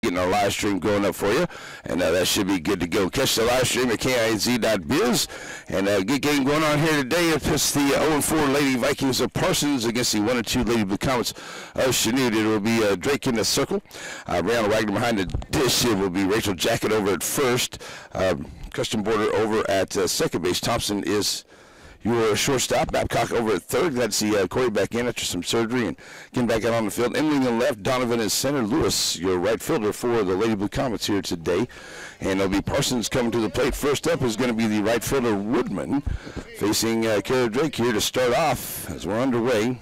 getting our live stream going up for you, and that should be good to go. Catch the live stream at KIZ.biz, and good game going on here today. It's the 0-4 Lady Vikings of Parsons against the 1-2 Lady Blue Comets of Chanute. It will be Drake in the circle, Brianna Wagner behind the dish. It will be Rachel Jacket over at first, Christian Border over at second base. Thompson is your shortstop. Babcock over at third. Glad to see Corey back in after some surgery and getting back out on the field. Emily in the left. Donovan is center. Lewis, your right fielder for the Lady Blue Comets here today. And it'll be Parsons coming to the plate. First up is going to be the right fielder Woodman facing Kara Drake here to start off as we're underway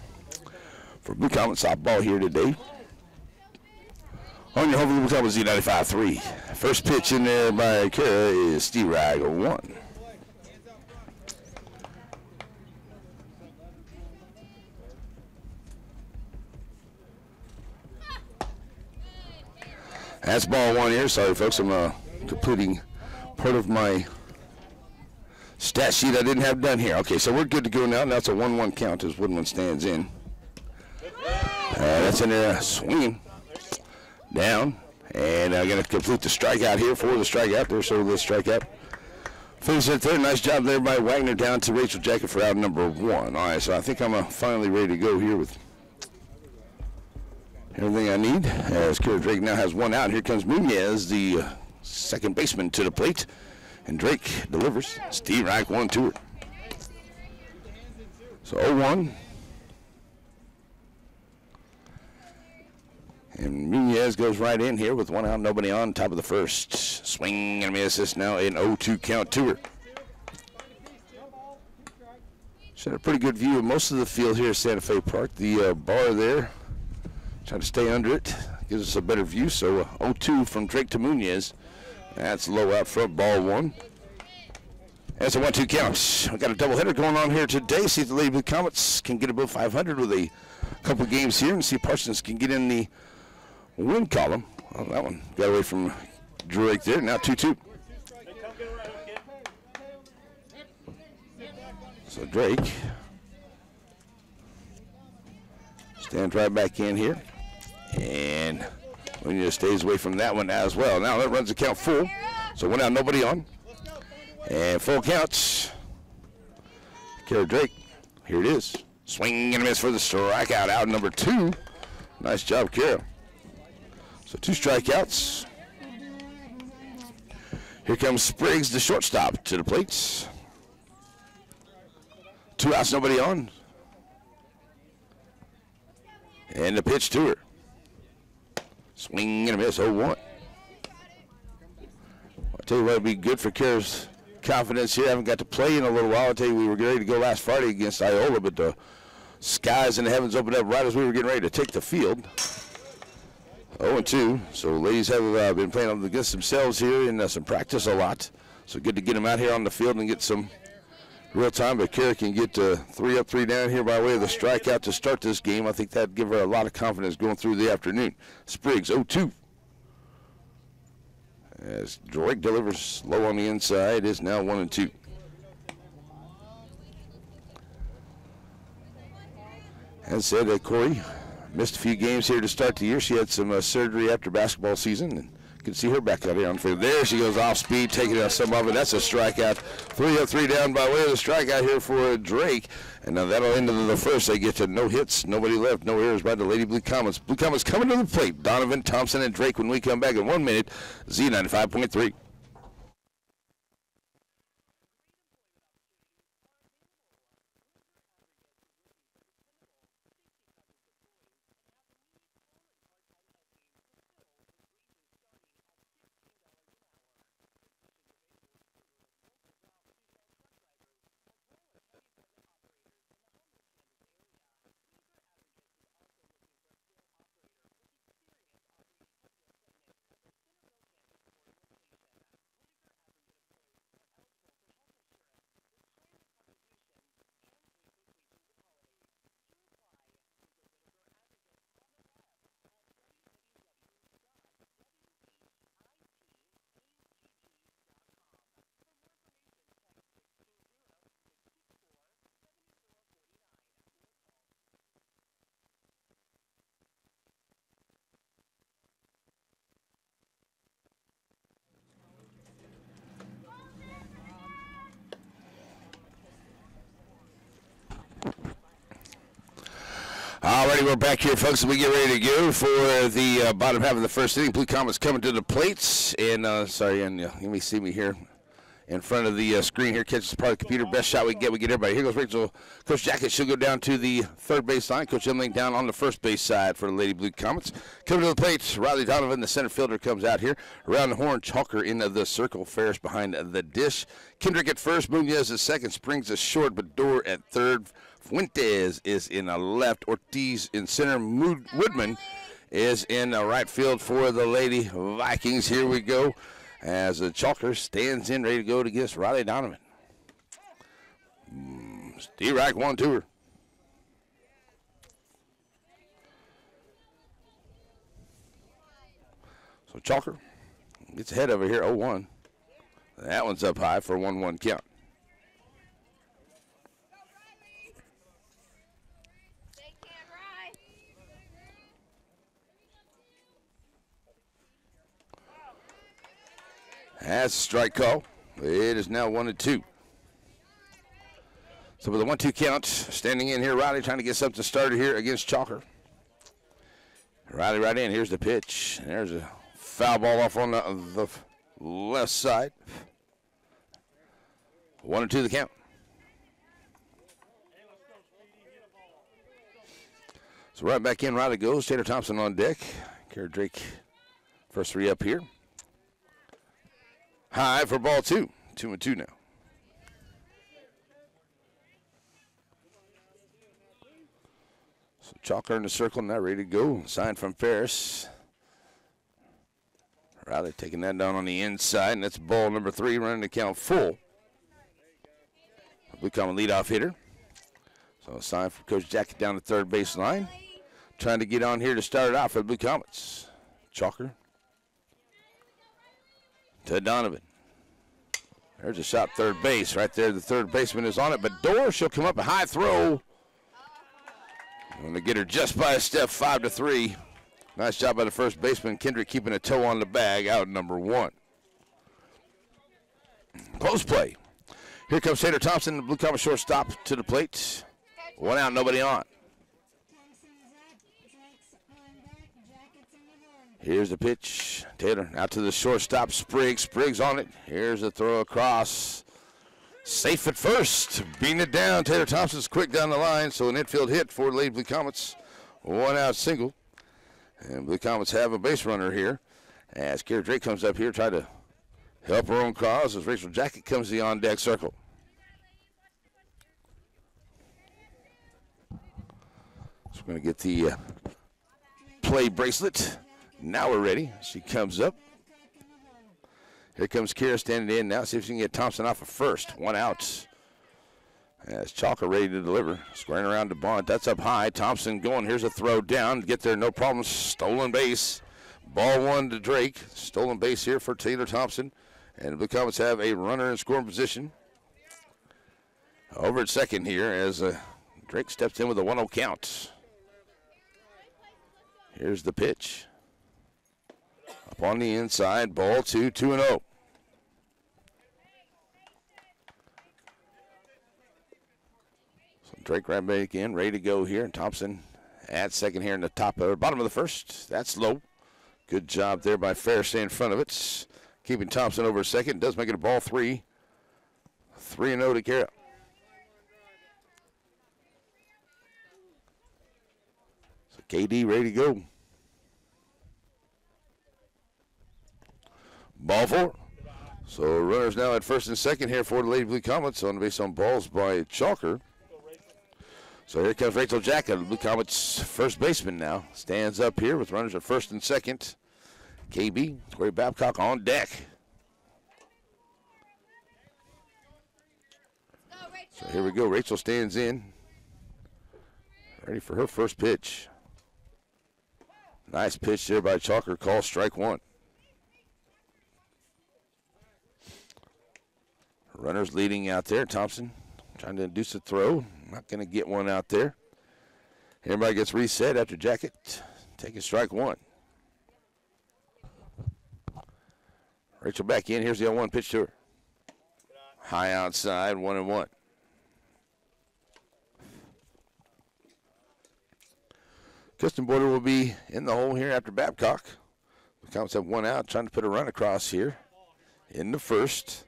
for Blue Comets softball here today. On your home, Blue Comets Z95.3. First pitch in there by Kara is Steve Rag, 1. That's ball 1 here. Sorry, folks. I'm completing part of my stat sheet I didn't have done here. Okay, so we're good to go now. Now it's a 1-1 count as Woodman stands in. That's in there swinging down. And I'm going to complete the strikeout here for the strikeout. There's sort of the strikeout. Finish it there. Nice job there by Wagner down to Rachel Jacket for out number 1. All right, so I think I'm finally ready to go here with everything I need, as Kara Drake now has 1 out. Here comes Nunez, the second baseman, to the plate. And Drake delivers. Steve Reich 1-2. So 0-1. And Nunez goes right in here with 1 out, nobody on, top of the first. Swing and a miss. This now an 0-2 count to her. She's had a pretty good view of most of the field here at Santa Fe Park. The bar there, trying to stay under it, gives us a better view. So 0-2 from Drake to Nunez. That's low out front, ball 1. That's a 1-2 count. We got a doubleheader going on here today. See if the Lady Blue Comets can get above 500 with a couple games here, and see if Parsons can get in the win column. Well, that one got away from Drake there. Now 2-2. So Drake stands right back in here. And Nunez stays away from that one as well. Now that runs the count full. So 1 out, nobody on. And full counts. Kara Drake. Here it is. Swing and a miss for the strikeout. Out number 2. Nice job, Kara. So 2 strikeouts. Here comes Spriggs, the shortstop, to the plate. 2 outs, nobody on. And the pitch to her. Swing and a miss, 0-1. I'll tell you what, it'd be good for Kara's confidence here. I haven't got to play in a little while. I'll tell you, we were getting ready to go last Friday against Iola, but the skies and the heavens opened up right as we were getting ready to take the field. 0-2. So ladies have been playing against themselves here in some practice a lot. So good to get them out here on the field and get some real time. But Kara can get 3 up, 3 down here by way of the strikeout to start this game. I think that'd give her a lot of confidence going through the afternoon. Spriggs 0-2. As Drake delivers low on the inside, it is now 1-2. As said, Corey missed a few games here to start the year. She had some surgery after basketball season, and you can see her back out here on the field. There she goes off speed, taking out some of it. That's a strikeout. 3 up, 3 down by way of the strikeout here for Drake. And now that'll end the first. They get to no hits, nobody left, no errors by the Lady Blue Comets. Blue Comets coming to the plate. Donovan, Thompson, and Drake when we come back in 1 minute. Z95.3. right, we're back here, folks. We get ready to go for the bottom half of the first inning. Blue Comets coming to the plates. And, let me see me here in front of the screen here. Catches probably the computer. Best shot we get everybody. Here goes Rachel. Coach Jacket, she'll go down to the third base line. Coach Emling down on the first base side for the Lady Blue Comets. Coming to the plate, Riley Donovan, the center fielder, comes out here. Around the horn, Chalker into the circle. Ferris behind the dish. Kendrick at first. Munoz at second. Springs is short, but Dorr at third. Fuentes is in left. Ortiz in center. Woodman is in right field for the Lady Vikings. Here we go as Chalker stands in ready to go against Riley Donovan. D-Rack 1-2. So Chalker gets ahead over here 0-1. That one's up high for a 1-1 count. That's a strike call. It is now 1-2. So with a 1-2 count, standing in here, Riley trying to get something started here against Chalker. Riley right in. Here's the pitch. There's a foul ball off on the left side. 1-2 the count. So right back in, Riley goes. Taylor Thompson on deck. Kara Drake, first three up here. High for ball two. 2-2 now. So Chalker in the circle now, ready to go. Sign from Ferris. Riley taking that down on the inside, and that's ball number 3, running the count full. Become a leadoff hitter. So a sign for Coach Jacket down the third base line. Trying to get on here to start it out for the Blue Comets. Chalker to Donovan. There's a shot third base. Right there, the third baseman is on it, but Dorr, she'll come up a high throw. Going to get her just by a step, 5-3. Nice job by the first baseman. Kendrick keeping a toe on the bag, out number 1. Close play. Here comes Taylor Thompson, the Blue Comet shortstop to the plate. 1 out, nobody on. Here's the pitch. Taylor out to the shortstop. Spriggs on it. Here's a throw across. Safe at first. Beating it down. Taylor Thompson's quick down the line. So an infield hit for the Lady Blue Comets. 1 out single. And Blue Comets have a base runner here. As Kara Drake comes up here, try to help her own cause as Rachel Jacket comes to the on-deck circle. So we're going to get the play bracelet. Now we're ready. She comes up. Here comes Kira standing in now. See if she can get Thompson off of first. 1 out. As Chalker ready to deliver. Squaring around to Bond. That's up high. Thompson going. Here's a throw down. Get there, no problem. Stolen base. Ball 1 to Drake. Stolen base here for Taylor Thompson. And the Blue Comets have a runner in scoring position. Over at second here as Drake steps in with a 1-0 count. Here's the pitch. Up on the inside, ball 2, 2-0. So Drake right back in, ready to go here. And Thompson at second here in the bottom of the first. That's low. Good job there by Fair staying in front of it. Keeping Thompson over second. Does make it a ball 3. 3-0 to Kara. So KD ready to go. Ball 4. So runners now at first and second here for the Lady Blue Comets on base on balls by Chalker. So here comes Rachel Jacket, the Blue Comets first baseman now. Stands up here with runners at first and second. KB, Corey Babcock on deck. So here we go. Rachel stands in. Ready for her first pitch. Nice pitch there by Chalker. Call strike 1. Runners leading out there. Thompson trying to induce a throw. Not going to get one out there. Everybody gets reset after Jacket taking strike 1. Rachel back in. Here's the 0-1 pitch to her. High outside, 1-1. Custom Border will be in the hole here after Babcock. The Comets have one out, trying to put a run across here in the first.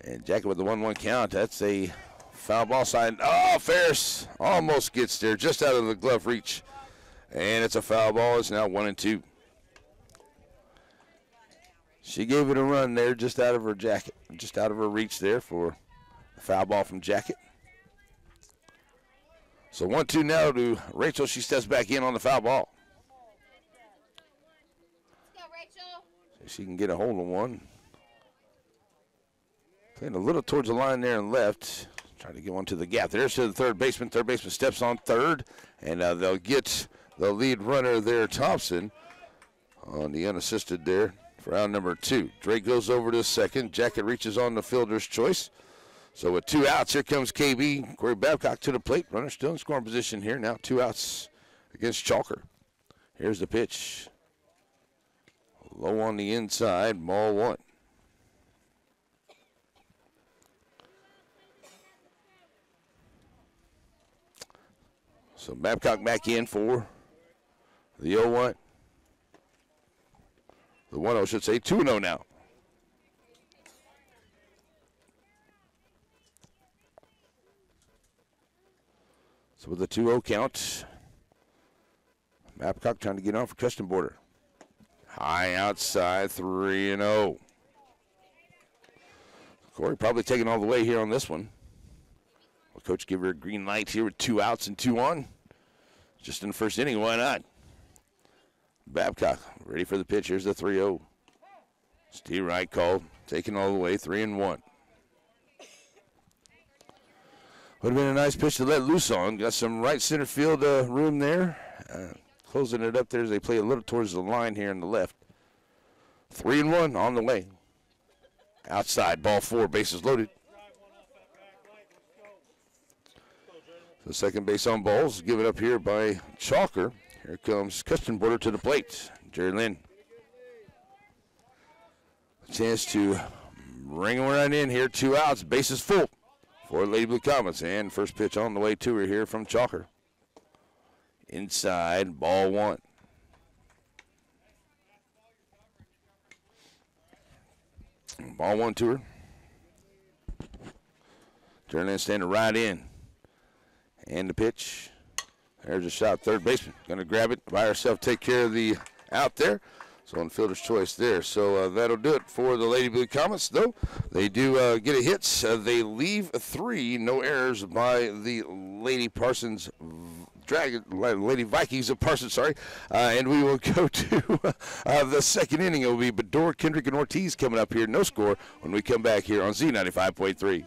And Jacket with the 1-1 count. That's a foul ball side. Oh, Ferris almost gets there, just out of the glove reach. And it's a foul ball. It's now 1-2. She gave it a run there, just out of her jacket, just out of her reach there for the foul ball from Jacket. So 1-2 now to Rachel. She steps back in on the foul ball. Let's go, Rachel. So she can get a hold of one. Playing a little towards the line there and left. Trying to get one to the gap. There's to the third baseman. Third baseman steps on third. And they'll get the lead runner there, Thompson, on the unassisted there for out number 2. Drake goes over to second. Jacket reaches on the fielder's choice. So with 2 outs, here comes KB. Corey Babcock to the plate. Runner still in scoring position here. Now 2 outs against Chalker. Here's the pitch. Low on the inside, ball 1. So Babcock back in for the 0-1. The 1-0 should say 2-0 now. So with the 2-0 count, Babcock trying to get on for Custom Border. High outside, 3-0. Corey probably taking all the way here on this one. Will Coach give her a green light here with 2 outs and 2 on? Just in the first inning, why not? Babcock ready for the pitch. Here's the 3-0. Steve Wright called, taking all the way, 3-1. Would have been a nice pitch to let loose on. Got some right center field room there. Closing it up there as they play a little towards the line here in the left. 3-1 on the way. Outside, ball 4, bases loaded. The second base on balls, give it up here by Chalker. Here comes Custom Border to the plate. Jerry Lynn. A chance to ring her right in here. 2 outs, bases full for Lady Blue Comets. And first pitch on the way to her here from Chalker. Inside, ball 1. Ball 1 to her. Jerry Lynn standing right in. And the pitch. There's a shot. Third baseman going to grab it by herself, take care of the out there. So on fielder's choice there. So that'll do it for the Lady Blue Comets, though. They do get a hit. They leave 3. No errors by the Lady Parsons Lady Vikings of Parsons, sorry. And we will go to the second inning. It will be Bedore, Kendrick, and Ortiz coming up here. No score when we come back here on Z95.3.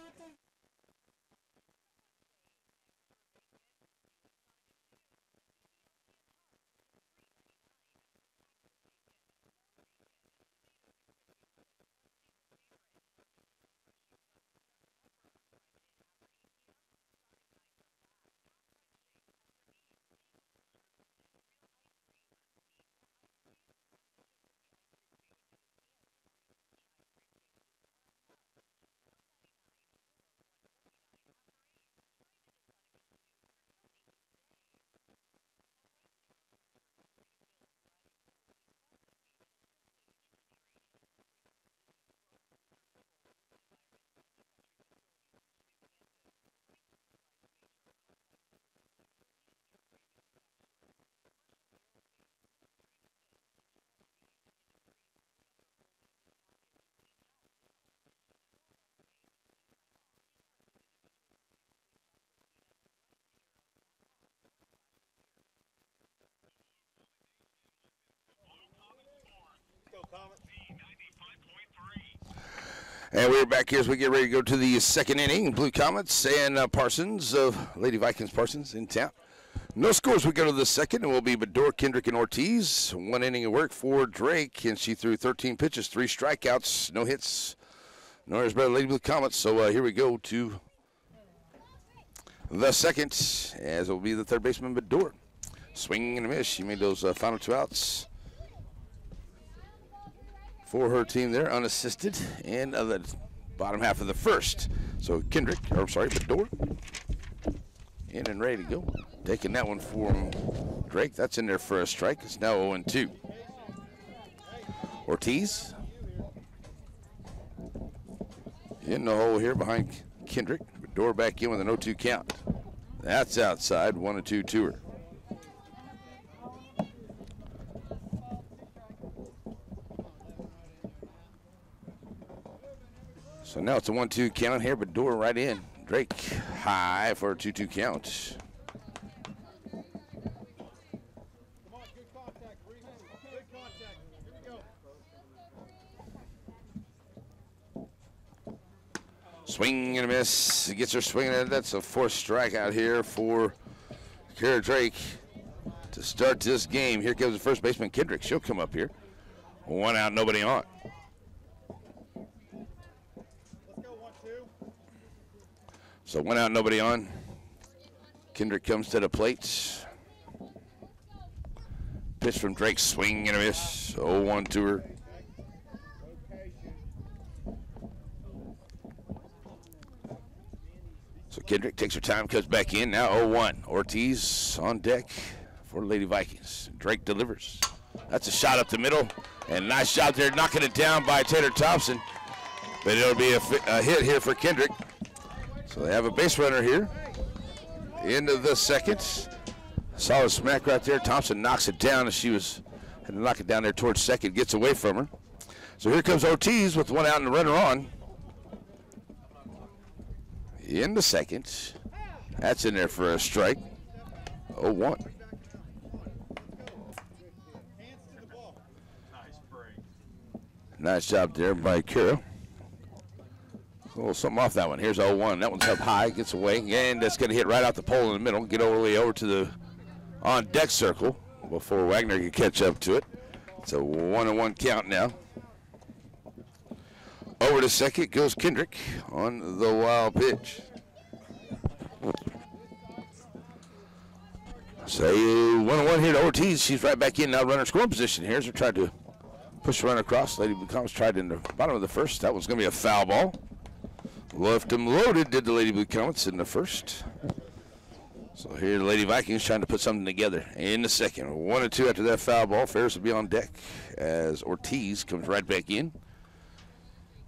And we're back here as we get ready to go to the second inning. Blue Comets and Parsons of Lady Vikings Parsons in town. No scores. We go to the second, and will be Bedore, Kendrick, and Ortiz. 1 inning of work for Drake, and she threw 13 pitches, 3 strikeouts, no hits. No errors by the Lady Blue Comets. So here we go to the second, as it will be the third baseman, Bedore. Swinging and a miss. She made those final 2 outs for her team there, unassisted, and the bottom half of the first. So Bedore, in and ready to go. Taking that one from Drake. That's in there for a strike. It's now 0-2. Ortiz in the hole here behind Kendrick. Door back in with an 0-2 count. That's outside. 1-2 to her. So now it's a 1-2 count here, but Door right in. Drake high for a 2-2 count. Swing and a miss. Gets her swinging. That's a fourth strikeout here for Kara Drake to start this game. Here comes the first baseman, Kendrick. She'll come up here. 1 out, nobody on. So 1 out, nobody on. Kendrick comes to the plate. Pitch from Drake, swing and a miss. 0-1 to her. So Kendrick takes her time, comes back in. Now 0-1. Ortiz on deck for Lady Vikings. Drake delivers. That's a shot up the middle. And nice job there knocking it down by Taylor Thompson. But it'll be a hit here for Kendrick. So they have a base runner here. Into the second. Solid smack right there. Thompson knocks it down as she was had to knock it down there towards second. Gets away from her. So here comes Ortiz with 1 out and the runner on. In the second. That's in there for a strike. 0-1. Nice job there by Kira. A little something off that one. Here's 0-1. That one's up high, gets away, and that's going to hit right out the pole in the middle. Get all the way over to the on-deck circle before Wagner can catch up to it. It's a 1-1 count now. Over to second goes Kendrick on the wild pitch. So 1-1 here to Ortiz. She's right back in now, runner scoring position here. So tried to push the run across. Lady Blue Comets tried in the bottom of the first. That was going to be a foul ball. Left him loaded, did the Lady Blue Comets in the first. So here the Lady Vikings trying to put something together in the second. 1-2 after that foul ball. Ferris will be on deck as Ortiz comes right back in.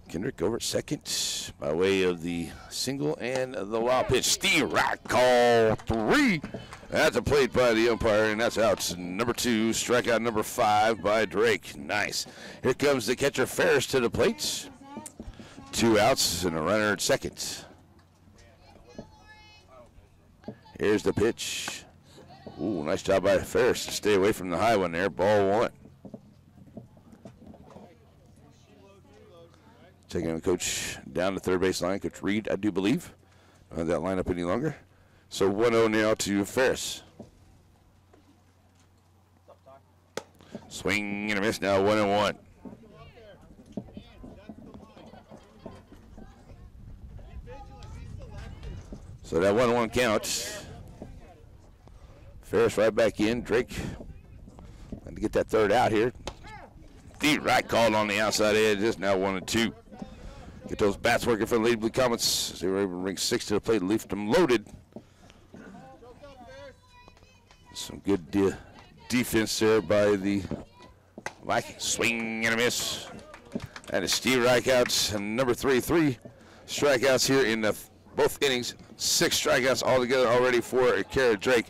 Kendrick over at second by way of the single and the wild pitch. Steve Rock call 3. That's a plate by the umpire, and that's out. Number 2, strikeout number 5 by Drake. Nice. Here comes the catcher Ferris to the plate. 2 outs and a runner at second. Here's the pitch. Ooh, nice job by Ferris to stay away from the high one there. Ball 1. Taking the coach down the third base line, Coach Reed, I do believe. Don't have that lineup any longer. So 1-0 now to Ferris. Swing and a miss now, 1-1. So that 1-1 count. Ferris right back in. Drake trying to get that third out here. The right called on the outside edge. It's now 1-2. Get those bats working for the Lady Blue Comets. They were able to bring 6 to the plate and leave them loaded. Some good defense there by the Vikings. Swing and a miss. That is Steve Reichouts and number 3 strikeouts here in both innings. 6 strikeouts altogether already for Kara Drake.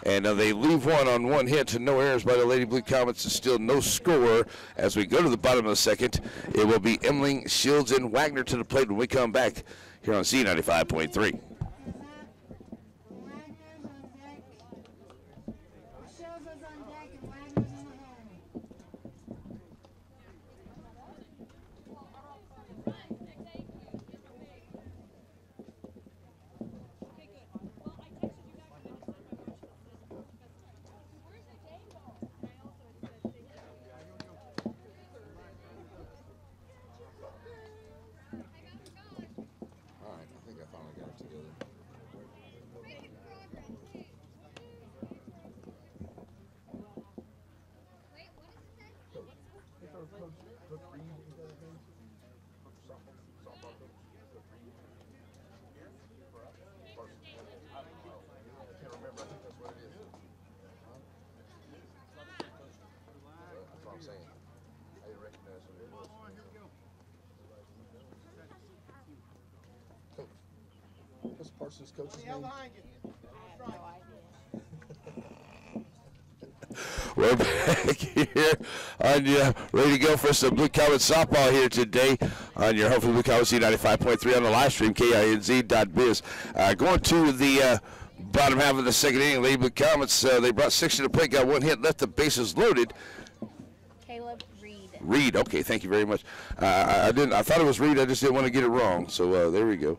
And they leave one on 1 hit, no errors by the Lady Blue Comets. It's still no score as we go to the bottom of the second. It will be Emling, Shields, and Wagner to the plate when we come back here on C95.3. What's Parsons' coach's name? We're back here on your ready to go for some Blue College softball here today on your hopefully Blue College Z95.3 on the live stream, KINZ.biz. Going to the bottom half of the second inning, Lady Blue Comets, they brought 6 to the plate, got 1 hit, left the bases loaded. Caleb Reed. Reed, okay, thank you very much. I thought it was Reed, I just didn't want to get it wrong. So there we go.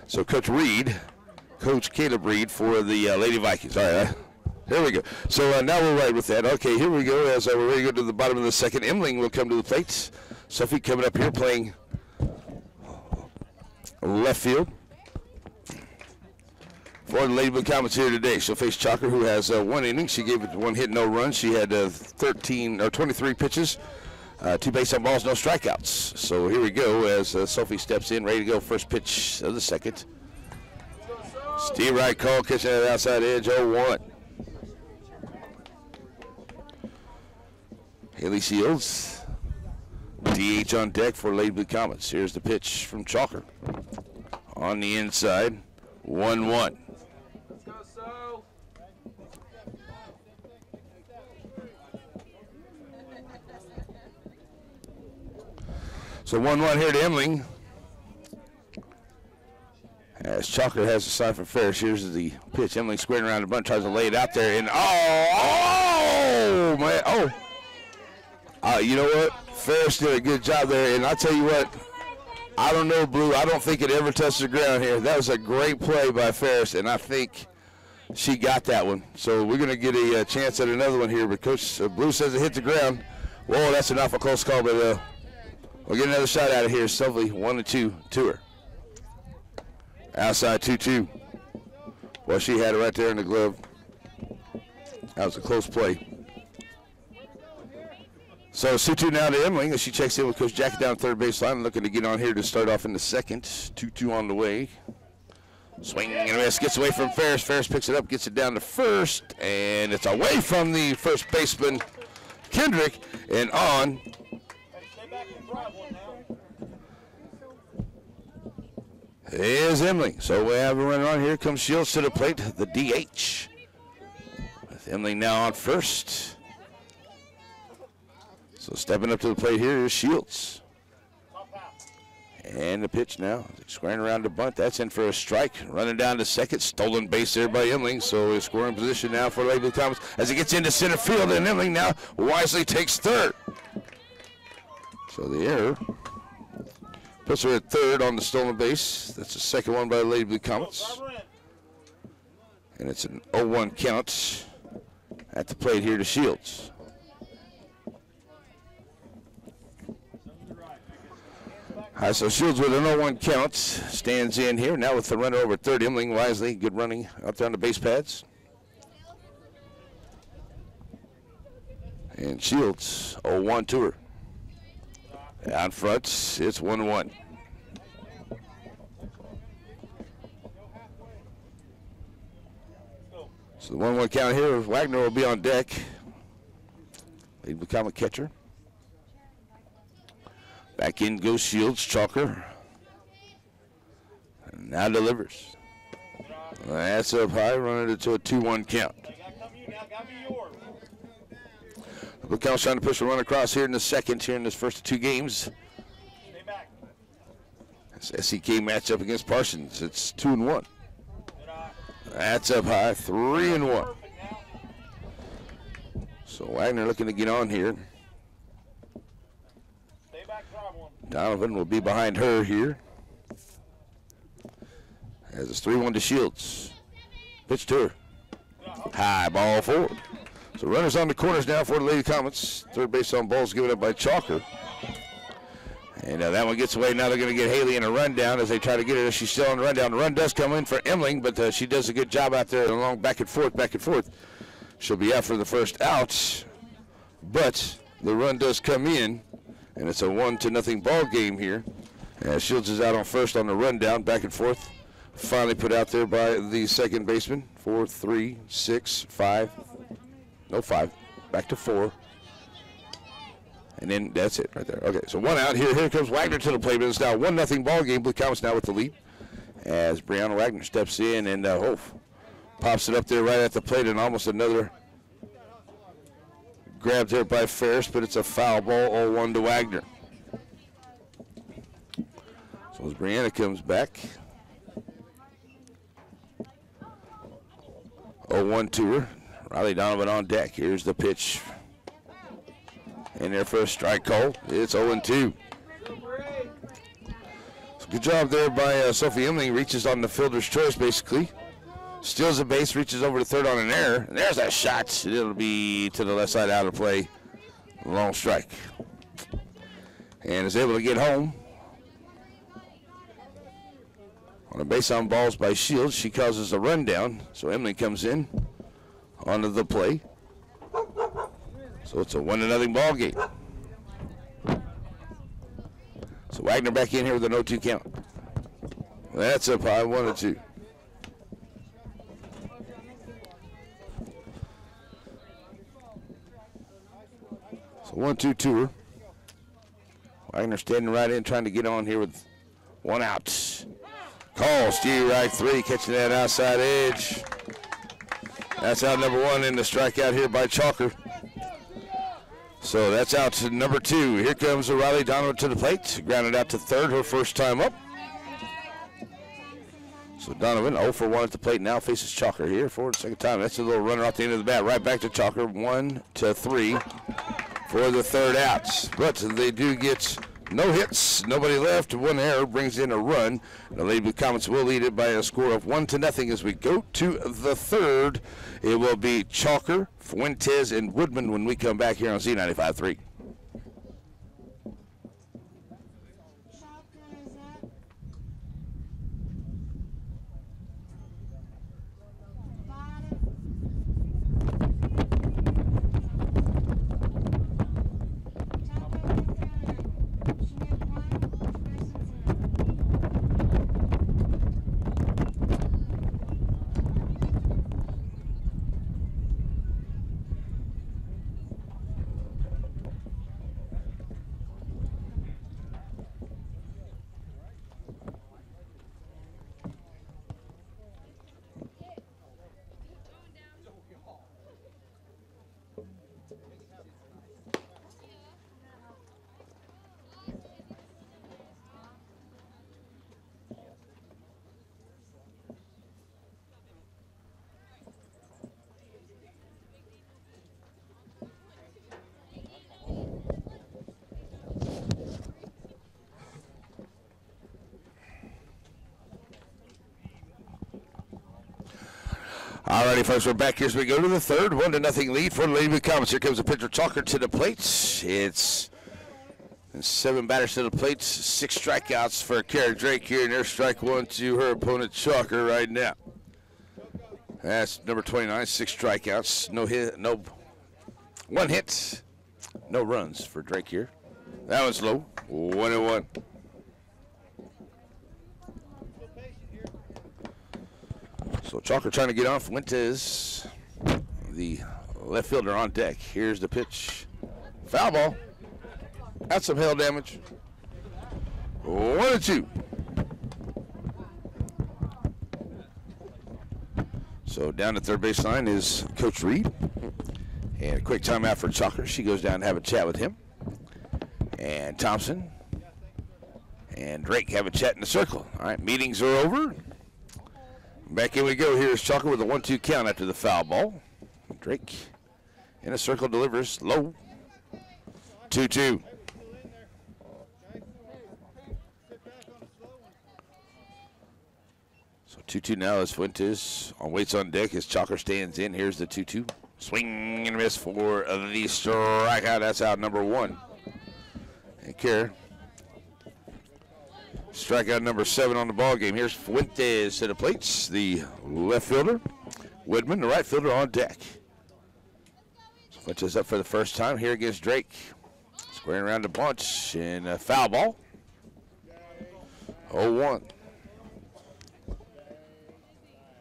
So Coach Caleb Reed for the Lady Vikings. All right. There we go. So now we're right with that. Okay, here we go. As we're ready to go to the bottom of the second, Emling will come to the plate. Sophie coming up here playing left field for the Lady Blue Comets here today. She'll face Chalker, who has 1 inning. She gave it 1 hit, no run. She had 23 pitches, 2 base on balls, no strikeouts. So here we go as Sophie steps in, ready to go. First pitch of the second. Steve Wright call, catching that outside edge, 0-1. Haley Shields, DH on deck for Lady Blue Comets. Here's the pitch from Chalker. On the inside, 1-1. So 1-1 here to Emling. As Chalker has a sign for Ferris. Here's the pitch. Emling squaring around the bunt, tries to lay it out there, and man, you know what? Ferris did a good job there, and I'll tell you what, I don't know, Blue. I don't think it ever touched the ground here. That was a great play by Ferris, and I think she got that one. So we're going to get a chance at another one here, but Coach Blue says it hit the ground. Whoa, that's an awful close call, but we'll get another shot out of here. Sophie, 1-2 to her. Outside 2-2. Well, she had it right there in the glove. That was a close play. So 2-2 now to Emling as she checks in with Coach Jackie down third baseline, looking to get on here to start off in the second. 2-2 on the way. Swing and a miss, gets away from Ferris. Ferris picks it up, gets it down to first, and it's away from the first baseman, Kendrick, and on. Is Emling. So we have a runner on. Here comes Shields to the plate, the DH. With Emling now on first. So stepping up to the plate here is Shields. And the pitch now, squaring around the bunt. That's in for a strike. Running down to second. Stolen base there by Emling. So a scoring position now for Lady Blue Comets as it gets into center field. And Emling now wisely takes third. So the error puts her at third on the stolen base. That's the second one by the Lady Blue Comets. And it's an 0-1 count at the plate here to Shields. All right, so Shields with an 0-1 count stands in here. Now with the runner over third, Emling wisely, good running out there on the base pads. And Shields 0-1 to her. Out front, it's 1-1. So the 1-1 count here, Wagner will be on deck. They become a catcher. Back in goes Shields, Chalker. And now delivers. That's up high, running it to a 2-1 count. Blue Comets trying to push a run across here in the second, here in this first of 2 games. It's SEK matchup against Parsons. It's 2-1. That's up high, 3-1. So Wagner looking to get on here. Donovan will be behind her here. As it's 3-1 to Shields. Pitch to her. High ball forward. So runners on the corners now for the Lady Comets. Third base on balls given up by Chalker. And that one gets away. Now they're going to get Haley in a rundown as they try to get her. She's still on the rundown. The run does come in for Emling, but she does a good job out there along back and forth, back and forth. She'll be out for the first out, but the run does come in, and it's a 1-0 ball game here. Shields is out on first on the rundown, back and forth. Finally put out there by the second baseman. 4, 3, 6, 5. No, 5. Back to 4. And then that's it right there. Okay, so one out. Here comes Wagner to the plate. It's now 1-0 ball game. Blue Comets now with the lead as Brianna Wagner steps in and pops it up there right at the plate, and almost another grab there by Ferris, but it's a foul ball, 0-1 to Wagner. So as Brianna comes back, 0-1 to her. Riley Donovan on deck. Here's the pitch. In there for a strike call. It's 0-2. So good job there by Sophie Emling. Reaches on the fielder's choice, basically. Steals the base, reaches over to third on an error. And there's that shot. It'll be to the left side out of play. Long strike. And is able to get home. On a base on balls by Shields, she causes a rundown. So Emily comes in onto the play. So it's a 1-0 ball game. So Wagner back in here with an 0-2 count. That's a 1-2. So 1-2 to her. Wagner standing right in, trying to get on here with one out. Call, Steve right 3, catching that outside edge. That's out number 1 in the strikeout here by Chalker. So that's out to number 2. Here comes Riley Donovan to the plate. Grounded out to third, her first time up. So Donovan 0 for 1 at the plate, now faces Chalker here for the second time. That's a little runner off the end of the bat. Right back to Chalker, 1-3 for the third outs. But they do get no hits, nobody left. One error brings in a run. The Lady Blue Comets will lead it by a score of 1-0 as we go to the third. It will be Chalker, Fuentes, and Woodman when we come back here on Z95.3. Alrighty, folks, we're back here as we go to the third. 1-0 lead for the Lady Blue Comets. Here comes the pitcher Chalker to the plate. It's 7 batters to the plate, 6 strikeouts for Kara Drake here, and there's strike 1 to her opponent Chalker right now. That's number 29, 6 strikeouts, no hit, no 1 hit, no runs for Drake here. That one's low, 1-1. So Chalker trying to get on Fuentes, the left fielder on deck. Here's the pitch. Foul ball. That's some hail damage. 1-2. So down at third baseline is Coach Reed. And a quick timeout for Chalker. She goes down and have a chat with him. And Thompson and Drake have a chat in the circle. All right, meetings are over. Back in we go. Here's Chalker with a 1-2 count after the foul ball. Drake in a circle delivers low. 2-2. So 2-2 now as Fuentes on waits on deck as Chalker stands in. Here's the 2-2. Swing and miss for the strikeout. That's out number 1. And Kara. Strikeout number 7 on the ball game. Here's Fuentes to the plates, the left fielder. Woodman, the right fielder, on deck. So Fuentes up for the first time here against Drake. Squaring around the bunch and a foul ball. 0-1.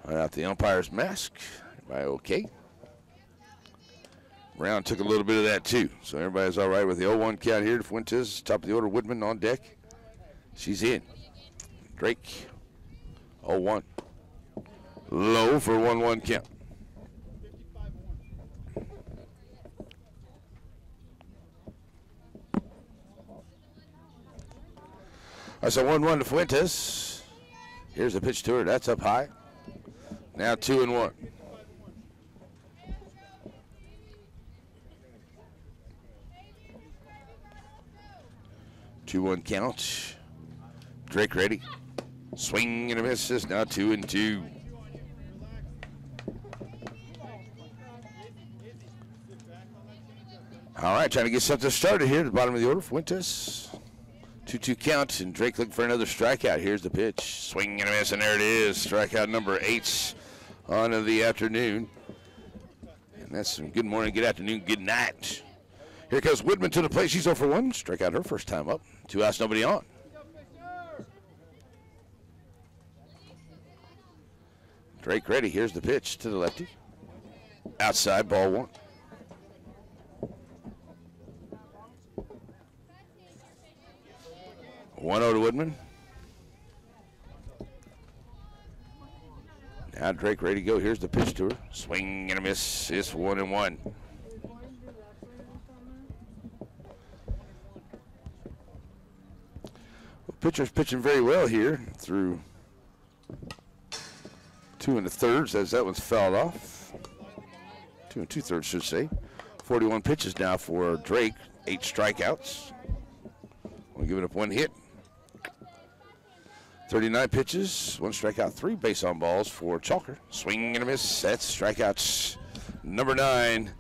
Right out the umpire's mask. Everybody okay? Brown took a little bit of that too. So everybody's all right with the 0-1 count here. Fuentes, top of the order. Woodman on deck. She's in. Drake, 0-1. Low for 1-1 count. That's a 1-1 to Fuentes. Here's the pitch to her. That's up high. Now 2-1. 2-1 count. Drake ready. Swing and a miss. It's now 2-2. All right, trying to get something started here at the bottom of the order. Fuentes. 2-2 count, and Drake looking for another strikeout. Here's the pitch. Swing and a miss, and there it is. Strikeout number 8 on of the afternoon. And that's some good morning, good afternoon, good night. Here comes Woodman to the plate. She's 0 for 1. Struck out her first time up. 2 outs, nobody on. Drake ready. Here's the pitch to the lefty. Outside, ball 1. One 0 to Woodman. Now Drake ready to go. Here's the pitch to her. Swing and a miss. It's 1-1. Pitcher's pitching very well here through 2 1/3 as that one's fouled off. 2 2/3 should say. 41 pitches now for Drake. 8 strikeouts. Only giving up 1 hit. 39 pitches, 1 strikeout, 3 base on balls for Chalker. Swing and a miss. That's strikeouts number 9.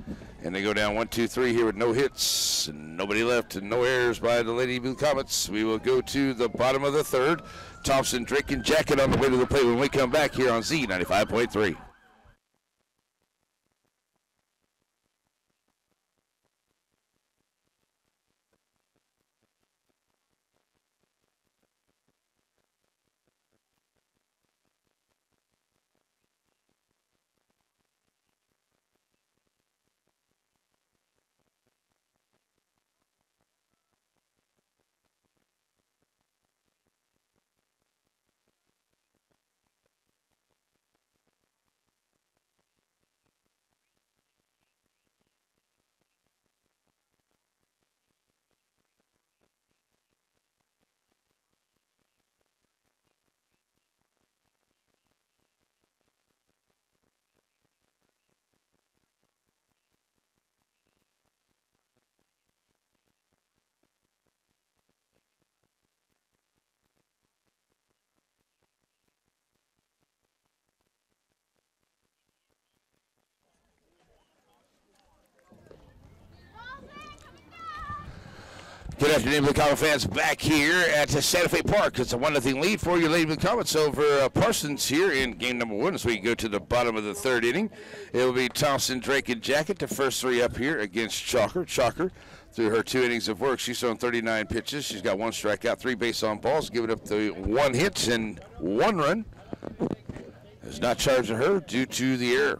And they go down 1, 2, 3 here with no hits, and nobody left, and no errors by the Lady Blue Comets. We will go to the bottom of the 3rd. Thompson, Drake, and Jacket on the way to the plate when we come back here on Z95.3. Good afternoon, Blue Comet fans. Back here at Santa Fe Park. It's a 1-0 lead for your Lady Blue Comets over Parsons here in game number 1 as we go to the bottom of the 3rd inning. It will be Thompson, Drake, and Jacket, the first 3 up here against Chalker. Chalker, through her 2 innings of work, she's thrown 39 pitches. She's got 1 strikeout, 3 base on balls, giving up the 1 hit and 1 run. Has not charged her due to the error.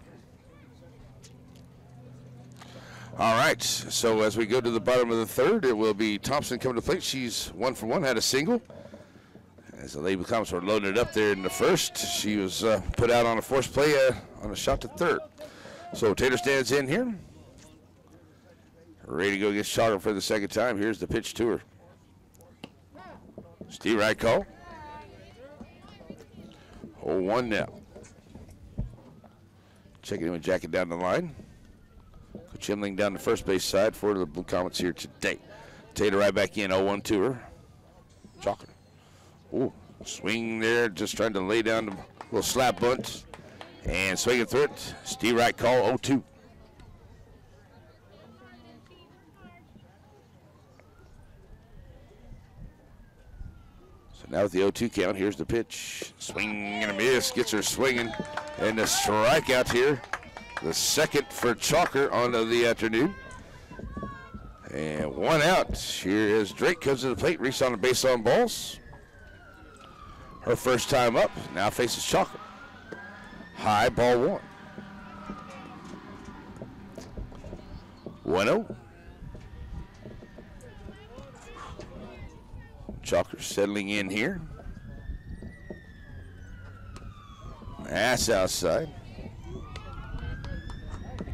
All right, so as we go to the bottom of the 3rd, it will be Thompson coming to plate. She's 1 for 1, had a single. As the Lady Blue Comets were loaded up there in the 1st, she was put out on a forced play on a shot to 3rd. So Tater stands in here. Ready to go against Chalker for the 2nd time. Here's the pitch to her. Steve right call. 0-1 now. Checking in with Jacket down the line. Chimling down the first base side for the Blue Comets here today. Tater right back in, 0-1 to her. Chalker. Ooh, swing there, just trying to lay down the little slap bunt. And swinging through it. Steve right call, 0-2. So now with the 0-2 count, here's the pitch. Swing and a miss, gets her swinging. And the strikeout here. The 2nd for Chalker on the afternoon. And 1 out. Here is Drake, comes to the plate, reaches on the base on balls. Her first time up, now faces Chalker. High, ball 1. 1-0. Chalker settling in here. That's outside.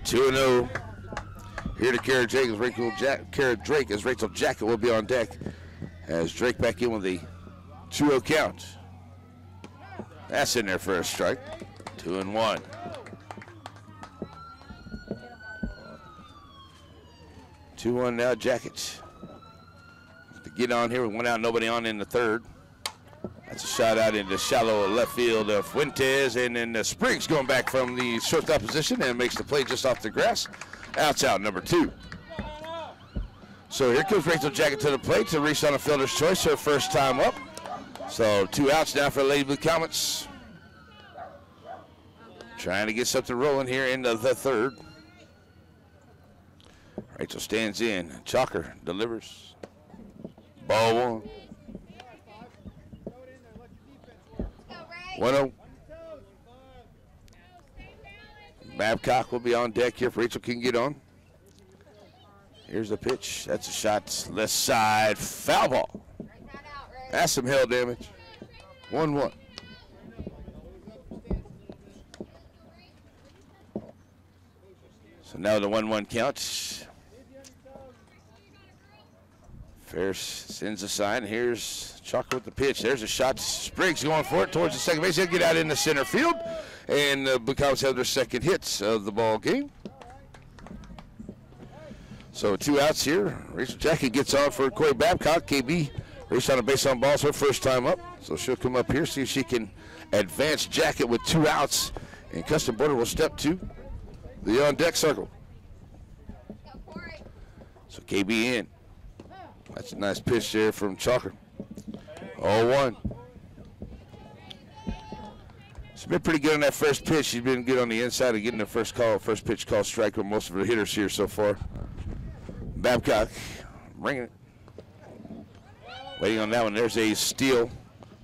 2-0. Here to Kara Drake as Rachel Jacket will be on deck as Drake back in with the 2-0 count. That's in there for a strike. 2-1. Now, Jackets. To get on here with 1 out, nobody on in the third. That's a shot out into shallow left field of Fuentes, and then Spriggs going back from the shortstop position and makes the play just off the grass. Outs out, number 2. So here comes Rachel Jacket to the plate to reach on a fielder's choice, her first time up. So 2 outs now for Lady Blue Comets. Trying to get something rolling here into the third. Rachel stands in. Chalker delivers. Ball 1. 1-0. Babcock will be on deck here if Rachel can get on. Here's the pitch. That's a shot left side. Foul ball. That's some hell damage. 1-1. So now the 1-1 count. Ferris sends a sign. Here's Chalker with the pitch. There's a shot. Spriggs going for it towards the second base. He'll get out in the center field. And the Blue Comets have their second hits of the ball game. So 2 outs here. Rachel Jacket gets on for Corey Babcock. KB reached on a base on balls her first time up. So she'll come up here, see if she can advance Jacket with 2 outs. And Custom Border will step to the on-deck circle. So KB in. That's a nice pitch there from Chalker. 0-1. She's been pretty good on that first pitch. She's been good on the inside of getting the first pitch call strike with most of her hitters here so far. Babcock bringing it. Waiting on that one. There's a steal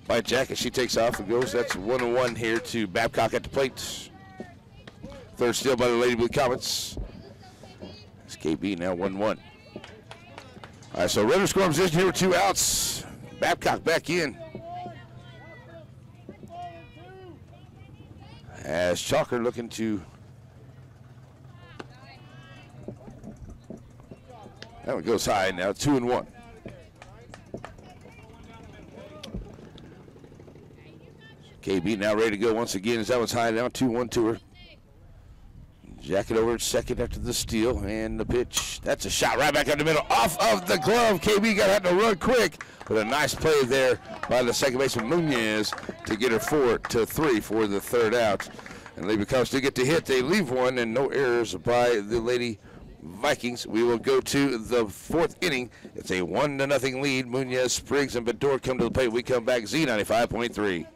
by Jacket. She takes off and goes. That's 1-1 here to Babcock at the plate. Third steal by the Lady Blue Comets. It's KB now 1-1. All right, so runner scoring position here with 2 outs. Babcock back in. As Chalker looking to. That one goes high now, 2-1. KB now ready to go once again as that one's high now, 2-1 to her. Jacket over at second after the steal and the pitch. That's a shot right back up the middle, off of the glove. KB got to have to run quick, but a nice play there by the second baseman Munoz to get her 4-3 for the third out. And Lady Comets do get the hit. They leave one and no errors by the Lady Vikings. We will go to the 4th inning. It's a 1-0 lead. Munoz, Spriggs, and Bador come to the plate. We come back Z95.3.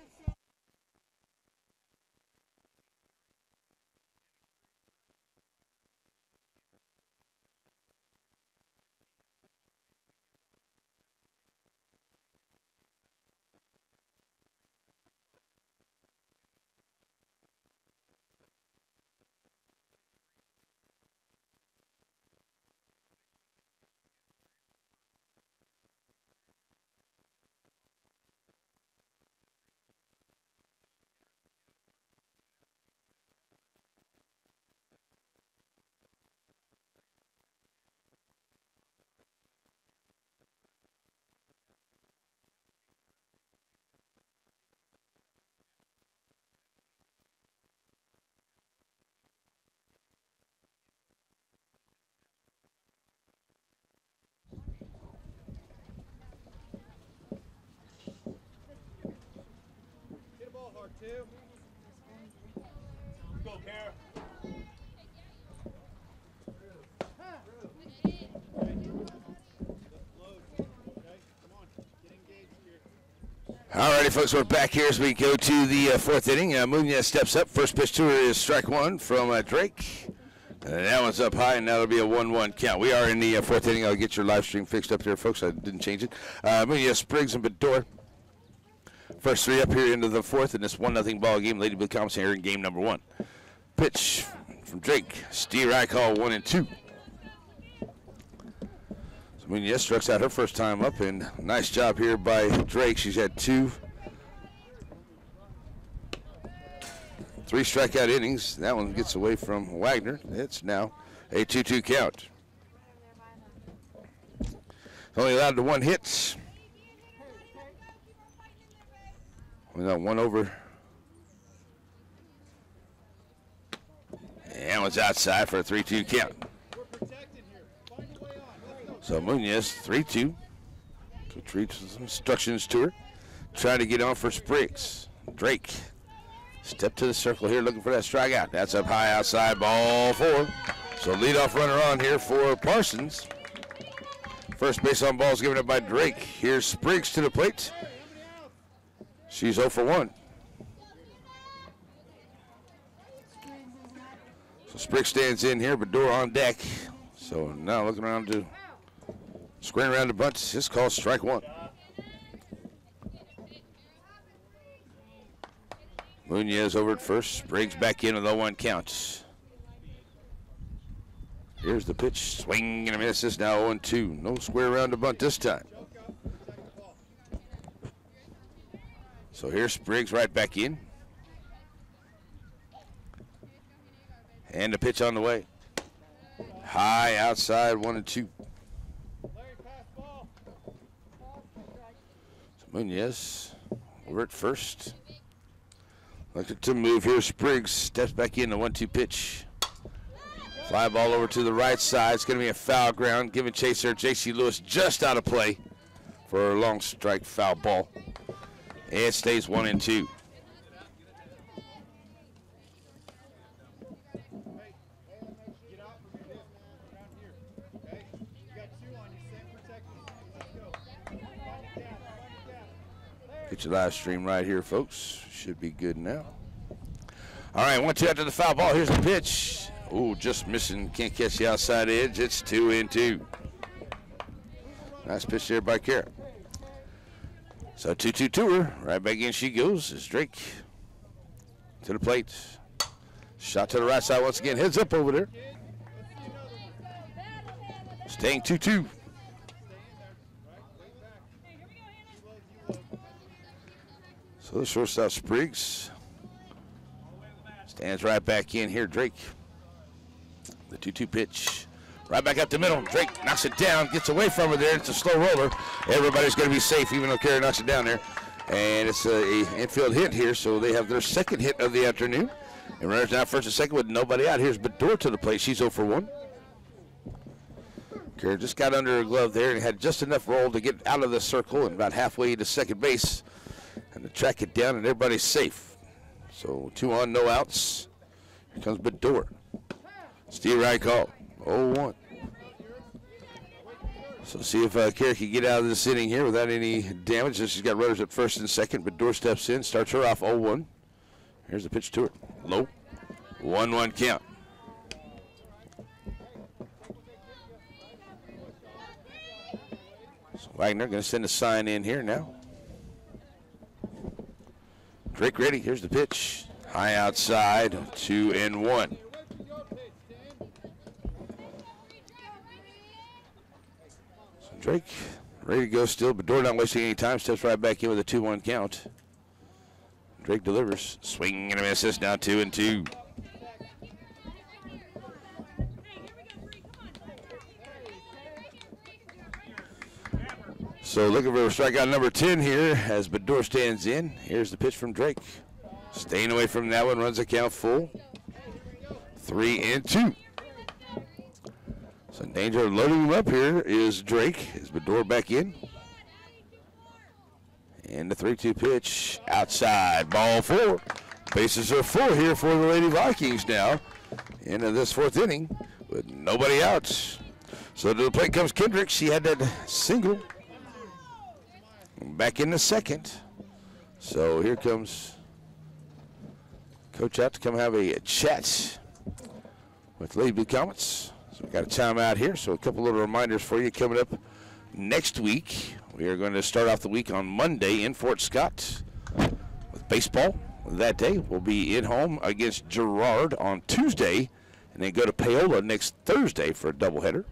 Go, Kara. All righty, folks, we're back here as we go to the 4th inning. Munoz steps up. First pitch to her is strike 1 from Drake. And that one's up high, and that'll be a 1-1 count. We are in the 4th inning. I'll get your live stream fixed up there, folks. I didn't change it. Munoz, Spriggs, and Bador. First 3 up here into the 4th in this 1-0 ball game. Lady Blue Comets here in game number 1. Pitch from Drake. Steve Reichall, 1-2. So Munoz strikes out her first time up, and nice job here by Drake. She's had 3 strikeout innings. That one gets away from Wagner. It's now a 2-2 count. Only allowed to 1 hit. We got 1 over. And one's outside for a 3-2 count. So Munoz, 3-2. Coach reads some instructions to her. Trying to get on for Spriggs. Drake, step to the circle here, looking for that strikeout. That's up high outside, ball 4. So leadoff runner on here for Parsons. First base on ball is given up by Drake. Here's Spriggs to the plate. She's 0 for 1. So Spriggs stands in here, but door on deck. So now looking around to squaring around the bunt. This called strike 1. Munoz over at first. Spriggs back in with 0-1 counts. Here's the pitch. Swing and a miss. This now 0-2. No square around the bunt this time. So here's Spriggs right back in. And the pitch on the way. High outside, 1-2. So Munoz over at first. Looking to move here. Spriggs steps back in the 1-2 pitch. Fly ball over to the right side. It's going to be a foul ground. Giving chase there. J.C. Lewis just out of play for a long strike foul ball. It stays 1-2. Get your live stream right here, folks. Should be good now. All right, 1-2 after the foul ball. Here's the pitch. Ooh, just missing. Can't catch the outside edge. It's 2-2. Nice pitch there by Kara. So 2-2 to her. Right back in she goes. Is Drake to the plate. Shot to the right side once again. Heads up over there. Staying 2-2. So the shortstop Spriggs stands right back in here. Drake. The 2-2 pitch. Right back up the middle. Drake knocks it down, gets away from her there. It's a slow roller. Everybody's going to be safe, even though Kara knocks it down there. And it's a infield hit here, so they have their second hit of the afternoon. And runners now first and second with nobody out. Here's Bedore to the plate. She's 0 for 1. Kara just got under her glove there and had just enough roll to get out of the circle and about halfway to second base. And to track it down, and everybody's safe. So 2 on, no outs. Here comes Bedore. Steve Wright call. 0-1. So see if Kara can get out of this inning here without any damage. She's got runners at first and second. Bedore steps in, starts her off 0-1. Here's the pitch to her. Low. 1-1 count. So Wagner going to send a sign in here now. Drake ready. Here's the pitch. High outside. 2-1. So Drake ready to go still. Bedore not wasting any time. Steps right back in with a 2-1 count. Drake delivers. Swing and a miss. This now 2-2. So looking for strikeout number 10 here as Bedore stands in. Here's the pitch from Drake. Staying away from that one, runs the count full. 3-2. So in danger of loading him up here is Drake. Is Bedore back in? And the 3-2 pitch outside, ball 4. Bases are full here for the Lady Vikings now into this 4th inning with nobody out. So to the plate comes Kendrick. She had that single. Back in the second. So here comes Coach out to come have a chat with Lady Blue Comets. So we got a timeout here. So a couple little reminders for you coming up next week. We are going to start off the week on Monday in Fort Scott with baseball. That day we'll be in home against Girard on Tuesday and then go to Paola next Thursday for a doubleheader.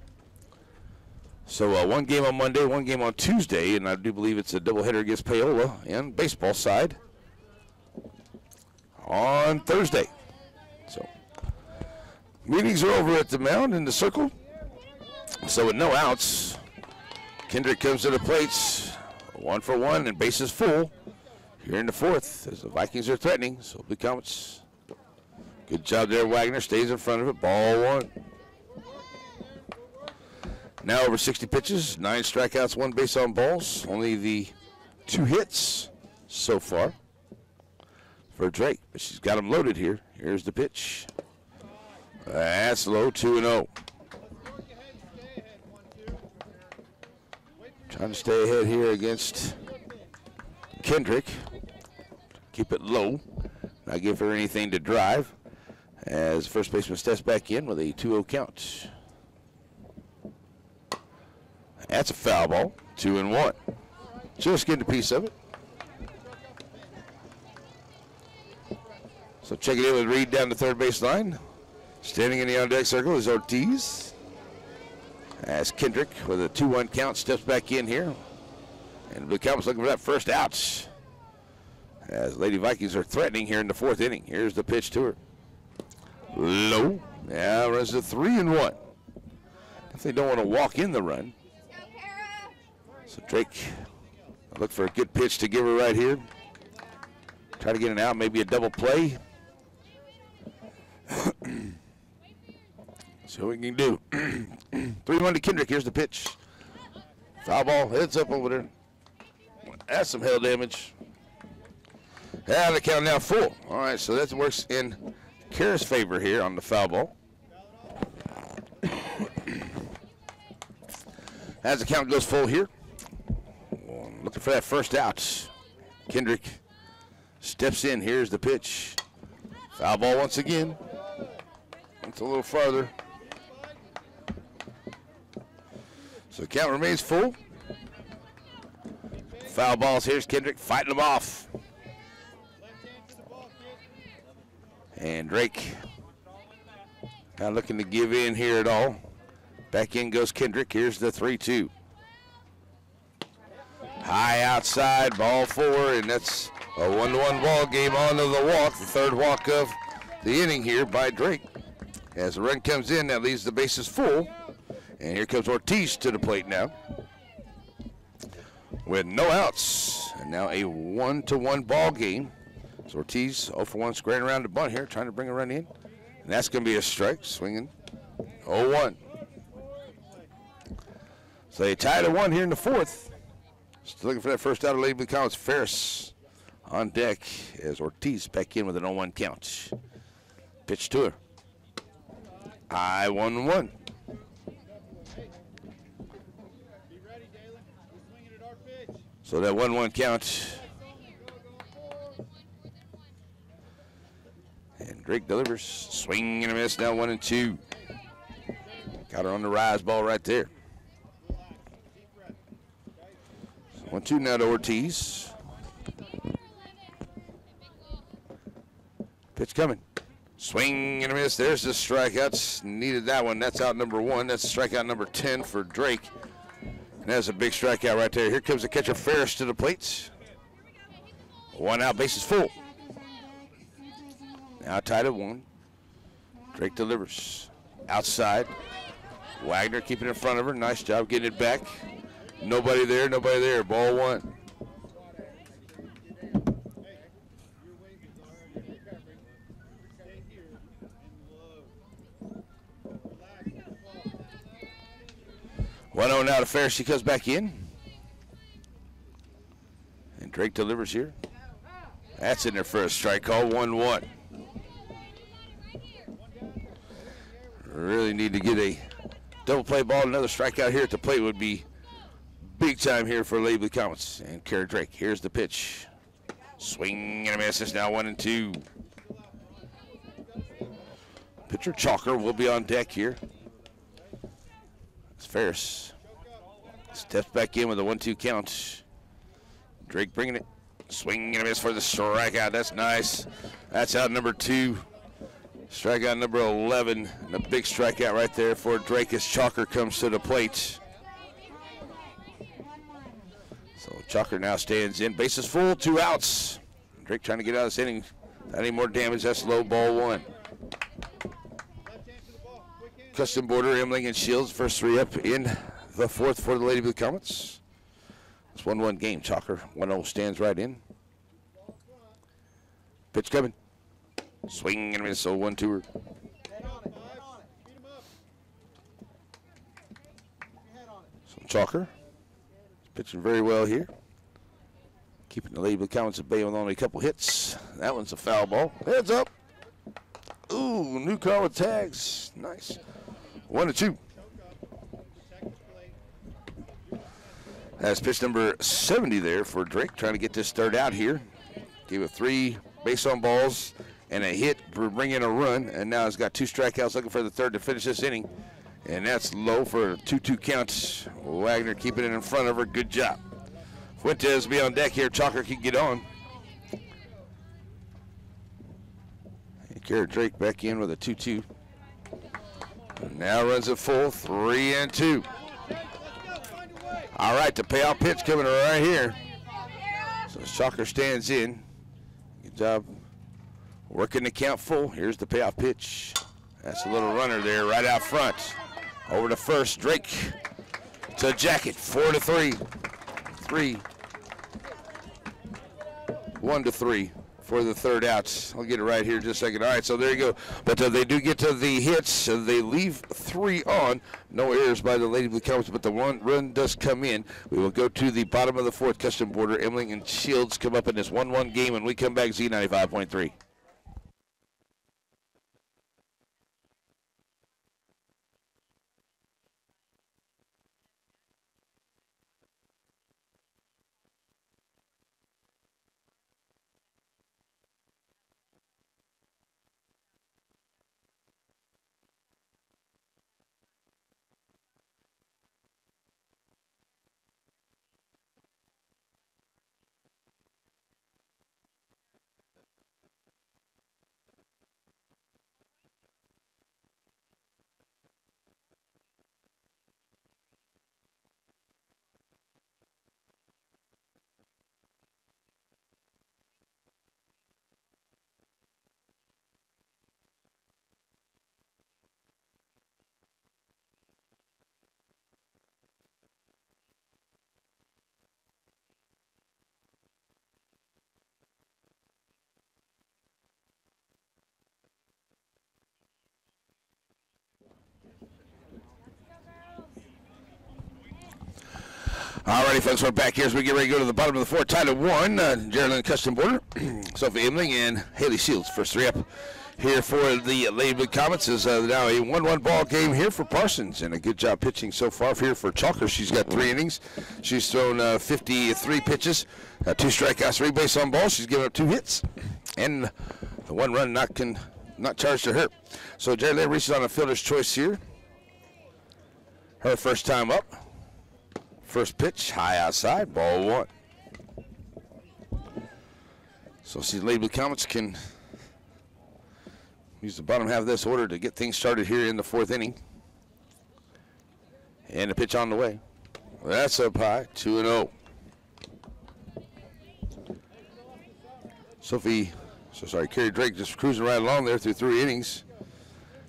So one game on Monday, one game on Tuesday, and I do believe it's a doubleheader against Paola and baseball side on Thursday. So meetings are over at the mound in the circle. So with no outs, Kendrick comes to the plates, 1-for-1, and bases full here in the fourth as the Vikings are threatening. So big comments. Good job there, Wagner. Stays in front of it. Ball one. Now over 60 pitches, 9 strikeouts, 1 base on balls. Only the 2 hits so far for Drake, but she's got him loaded here. Here's the pitch. That's low, 2-0. Trying to stay ahead here against Kendrick. Keep it low, not give her anything to drive. As first baseman steps back in with a 2-0 count. That's a foul ball, 2-1. Just getting a piece of it. So check it in with Reed down the third base line. Standing in the on-deck circle is Ortiz. As Kendrick with a 2-1 count steps back in here. And Blue Cowboys looking for that first out. As Lady Vikings are threatening here in the fourth inning. Here's the pitch to her. Low. Now runs to 3-1. If they don't want to walk in the run. So Drake, look for a good pitch to give her right here. Try to get an out, maybe a double play. See what we can do. 3-1 to Kendrick. Here's the pitch. Foul ball, heads up over there. That's some hail damage. Yeah, the count now full. All right, so that works in Kara's favor here on the foul ball. As the count goes full here. Looking for that first out. Kendrick steps in. Here's the pitch. Foul ball once again. It's a little farther. So the count remains full. Foul balls. Here's Kendrick fighting them off. And Drake not looking to give in here at all. Back in goes Kendrick. Here's the 3-2. High outside, ball 4, and that's a 1-1 ball game onto the walk. The third walk of the inning here by Drake. As the run comes in, that leaves the bases full. And here comes Ortiz to the plate now. With no outs. And now a 1-1 ball game. So Ortiz 0-for-1 squaring around the bunt here, trying to bring a run in. And that's going to be a strike, swinging 0-1. So they tied at 1 here in the fourth. Still looking for that first out of Lady Blue Cowboys. Ferris on deck as Ortiz back in with an 0-1 count. Pitch to her. High 1-1. So that 1-1 count. And Drake delivers. Swing and a miss. Now 1-2. Got her on the rise ball right there. 1-2 now to Ortiz. Pitch coming. Swing and a miss. There's the strikeouts. Needed that one. That's out number 1. That's strikeout number 10 for Drake. And that's a big strikeout right there. Here comes the catcher Ferris to the plate. 1 out, bases full. Now tied at 1. Drake delivers. Outside. Wagner keeping in front of her. Nice job getting it back. Nobody there, nobody there. Ball 1. One now to Ferris. She comes back in. And Drake delivers here. That's in there for a strike call. 1-1. Really need to get a double play ball. Another strikeout here at the plate would be big time here for Lady Blue Cowboys and Kara Drake. Here's the pitch. Swing and a miss. It's now 1-2. Pitcher Chalker will be on deck here. It's Ferris. Steps back in with a 1-2 count. Drake bringing it. Swing and a miss for the strikeout. That's nice. That's out number 2. Strikeout number 11. And a big strikeout right there for Drake as Chalker comes to the plate. So Chalker now stands in. Bases full, 2 outs. Drake trying to get out of this inning. Not any more damage. That's low, ball 1. Custom Border, Emling, and Shields. First 3 up in the 4th for the Lady Blue Comets. It's 1-1 game. Chalker 1-0 stands right in. Pitch coming. Swing and miss. So 1-2. So Chalker is pitching very well here. Keeping the Lady Blue Comets at bay with only a couple hits. That one's a foul ball. Heads up. Ooh, new car with tags. Nice. 1-2. That's pitch number 70 there for Drake, trying to get this third out here. Gave it 3 base on balls and a hit for bringing a run, and now he's got 2 strikeouts, looking for the third to finish this inning. And that's low for a 2-2 count. Wagner keeping it in front of her. Good job. Fuentes will be on deck here. Chalker can get on. Garrett Drake back in with a 2-2. Now runs it full, 3-2. All right, the payoff pitch coming right here. So Chalker stands in. Good job working the count full. Here's the payoff pitch. That's a little runner there right out front. Over to first, Drake to Jacket, 4-3. 1-3. For the third out. I'll get it right here in just a second. All right, so there you go. But they do get to the hits. They leave 3 on. No errors by the Lady Blue Comets, but the one run does come in. We will go to the bottom of the 4th. Custom Border, Emling, and Shields come up in this 1-1 game, and we come back Z95.3. All righty, folks, we're back here as we get ready to go to the bottom of the 4th. Tied at 1, Geraldine Custom Border, Sophie Emling, and Haley Shields. First 3 up here for the Lady Blue Comets is now a 1-1 ball game here for Parsons, and a good job pitching so far here for Chalker. She's got 3 innings. She's thrown 53 pitches, 2 strikeouts, 3 base on balls. She's given up 2 hits, and the 1 run not charged to her. So Geraldine reaches on a fielder's choice here. Her first time up. First pitch, high outside, ball 1. So see, Lady Blue Comets can use the bottom half of this order to get things started here in the 4th inning. And a pitch on the way. That's up high, 2-0. Carrie Drake just cruising right along there through 3 innings.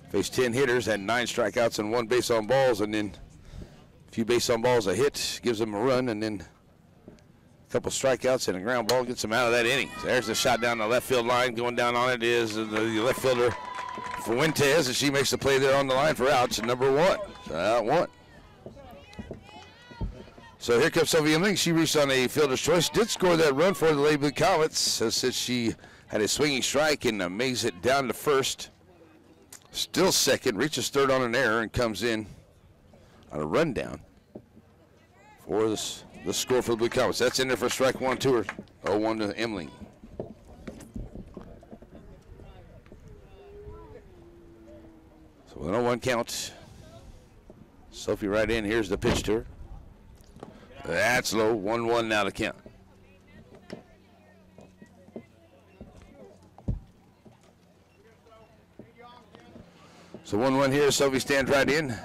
Faced 10 hitters, had 9 strikeouts and 1 base on balls, and then few base on balls, a hit, gives them a run, and then a couple strikeouts and a ground ball gets them out of that inning. So there's the shot down the left field line. Going down on it is the left fielder Fuentes, and she makes the play there on the line for outs at number 1. So out 1. So here comes Sophie Emling. She reached on a fielder's choice. Did score that run for the Lady Blue Comets. Since she had a swinging strike and makes it down to first. Still second, reaches third on an error and comes in on a rundown for the score for the Blue Comets. That's in there for strike 1 to her. 0-1 to Emling. So with an 0-1 count, Sophie right in. Here's the pitch to her. That's low. 1-1 now to count. So 1-1 here. Sophie stands right in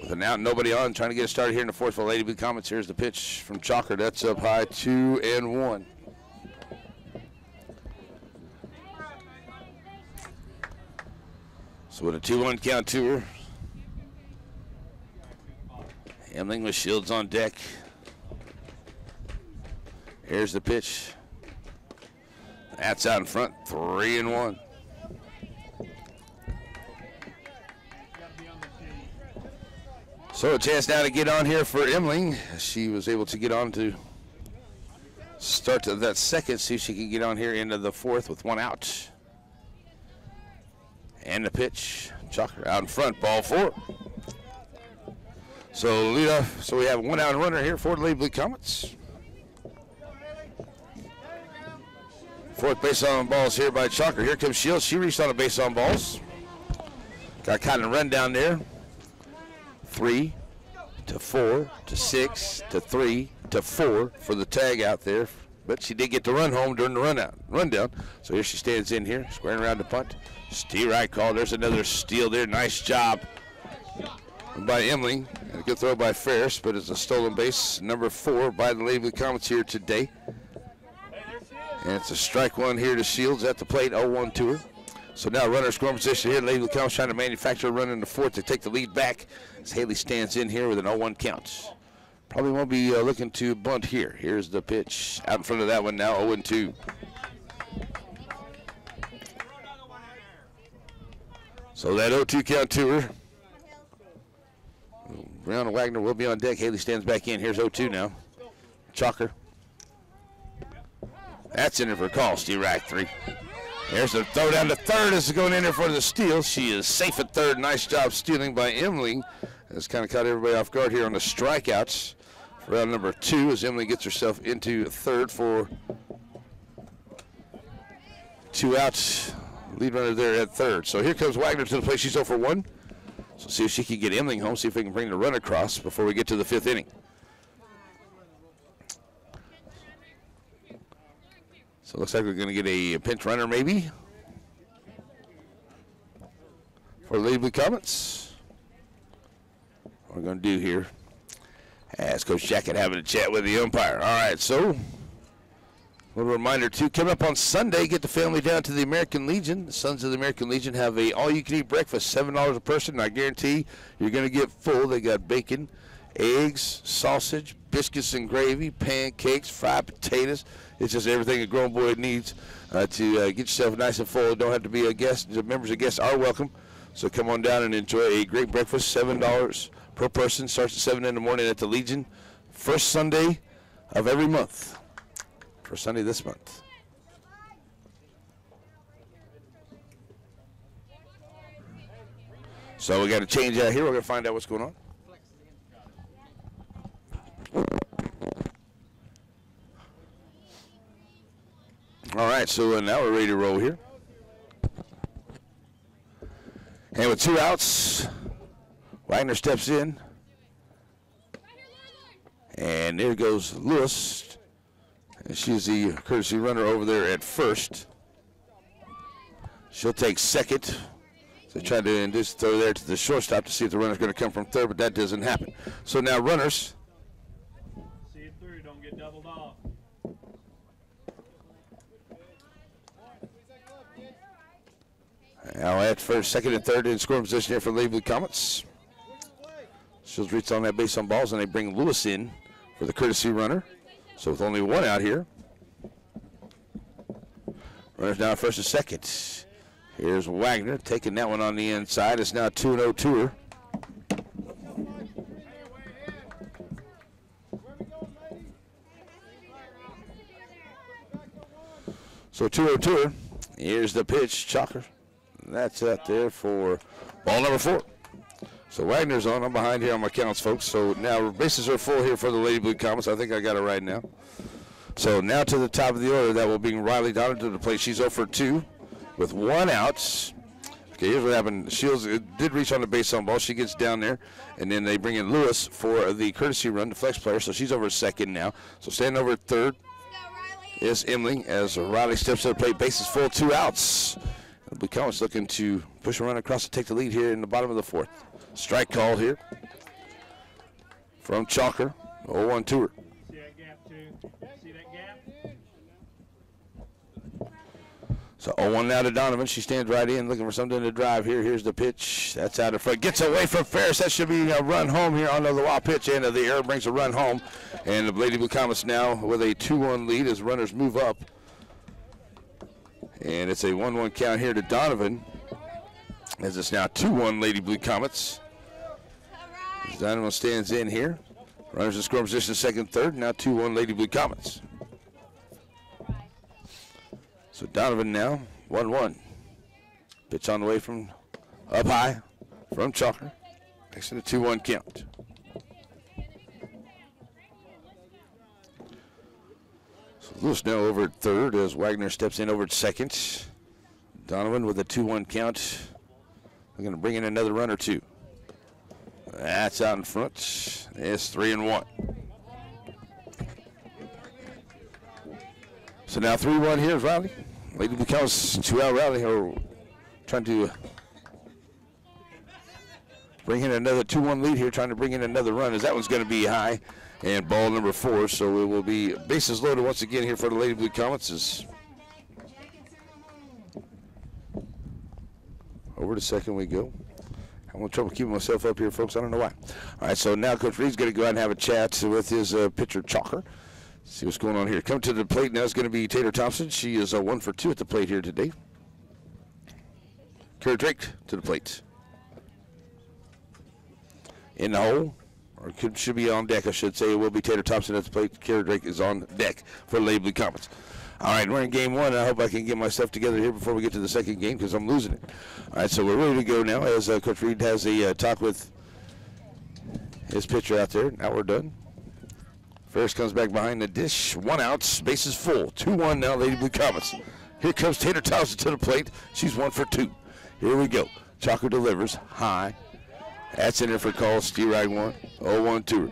With an out, nobody on, trying to get it started here in the fourth for Lady Blue Comets. Here's the pitch from Chalker. That's up high, 2-1. So with a 2-1 count to her. Emling with Shields on deck. Here's the pitch. That's out in front, 3-1. So a chance now to get on here for Emling. She was able to get on to start to that second, see if she can get on here into the fourth with one out. And the pitch, Chalker out in front, ball 4. So lead off, so we have one out runner here for the Lady Blue Comets. Fourth base on balls here by Chalker. Here comes Shields. She reached on a base on balls. Got kind of run down there. 3 to 4 to 6 to 3 to 4 for the tag out there. But she did get to run home during the run down. So here she stands in here, squaring around the punt. Steal right call. There's another steal there. Nice job by Emling. A good throw by Ferris, but it's a stolen base, number 4 by the Lady Blue Comets here today. And it's a strike one here to Shields at the plate, 0-1 to her. So now runner scoring position here. Lady Blue Comets trying to manufacture a run in the fourth to take the lead back as Haley stands in here with an 0-1 count. Probably won't be looking to bunt here. Here's the pitch out in front of that one now, 0-2. So that 0-2 count to her. Brown and Wagner will be on deck. Haley stands back in. Here's 0-2 now. Chalker. That's in there for a call. Steal right 3. There's the throw down to third. This is going in there for the steal. She is safe at third. Nice job stealing by Emily. That's kind of caught everybody off guard here on the strikeouts. For round number 2 as Emily gets herself into third for 2 outs. Lead runner there at third. So here comes Wagner to the plate. She's 0 for 1. So see if she can get Emling home, see if we can bring the run across before we get to the 5th inning. So it looks like we're going to get a pinch runner maybe for Lady Blue Comets. What we're going to do here, as Coach Jackett having a chat with the umpire. All right, so a little reminder too, coming up on Sunday, get the family down to the American Legion. The Sons of the American Legion have a all-you-can-eat breakfast, $7 a person. I guarantee you're going to get full. They got bacon, eggs, sausage, biscuits and gravy, pancakes, fried potatoes. It's just everything a grown boy needs to get yourself nice and full. Don't have to be a guest. The members and guests are welcome. So come on down and enjoy a great breakfast, $7 per person. Starts at 7 in the morning at the Legion. First Sunday of every month. First Sunday this month. So we got to change out here. We're going to find out what's going on. All right, so now we're ready to roll here. And with 2 outs, Wagner steps in. And there goes Lewis. And she's the courtesy runner over there at first. She'll take second. So trying to induce the throw there to the shortstop to see if the runner's going to come from third, but that doesn't happen. So now runners. See it through, don't get doubled off. Now at first, second, and third in scoring position here for the Lady Blue Comets. She'll reach on that base on balls, and they bring Lewis in for the courtesy runner. So with only 1 out here. Runners now first and second. Here's Wagner taking that one on the inside. It's now 2-0 to her. So 2-0 to her. Here's the pitch, Chalker. That's out there for ball number 4. So Wagner's on. I'm behind here on my counts, folks. So now bases are full here for the Lady Blue Comets. I think I got it right now. So now to the top of the order. That will bring Riley Donner to the plate. She's 0 for 2 with 1 out. Okay, here's what happened. Shields did reach on the base on ball. She gets down there, and then they bring in Lewis for the courtesy run, the flex player. So she's over at second now. So standing over at third is Emling as Riley steps to the plate. Bases full, 2 outs. The Blue Comets looking to push a run across to take the lead here in the bottom of the 4th. Strike call here. from Chalker. 0-1 to her. See that gap, too? See that gap? So 0-1 now to Donovan. She stands right in looking for something to drive here. Here's the pitch. That's out in front. Gets away from Ferris. That should be a run home here on the wild pitch. End of the air brings a run home. And the Lady Blue Comets now with a 2-1 lead as runners move up. And it's a 1-1 count here to Donovan. As it's now 2-1 Lady Blue Comets. As Donovan stands in here. Runners in scoring position second, third. Now 2-1 Lady Blue Comets. So Donovan now 1-1. Pitch on the way from up high from Chalker. Next to the 2-1 count. So Lewis now over at third as Wagner steps in over at second. Donovan with a 2-1 count. We're going to bring in another run or two. That's out in front. It's 3-1. So now 3-1 here is Riley. Lady Blue Comets 2-out Riley are trying to bring in another 2-1 lead here, trying to bring in another run as that one's going to be high. And ball number 4, so it will be bases loaded once again here for the Lady Blue Comets. Over to second we go. I'm having trouble keeping myself up here, folks. I don't know why. All right, so now Coach Reed's going to go out and have a chat with his pitcher, Chalker. See what's going on here. Coming to the plate now is going to be Taylor Thompson. She is 1 for 2 at the plate here today. Kara Drake to the plate. In the hole, or should be on deck, I should say. It will be Taylor Thompson at the plate. Kara Drake is on deck for the Lady Blue Comets. All right, we're in game 1. I hope I can get my stuff together here before we get to the second game because I'm losing it. All right, so we're ready to go now as Coach Reed has a talk with his pitcher out there. Now we're done. Ferris comes back behind the dish. 1 out, bases full. 2-1 now, Lady Blue Comets. Here comes Taylor Thompson to the plate. She's 1 for 2. Here we go. Chalker delivers high. That's in there for call. Steer right 1. 0-1 to her.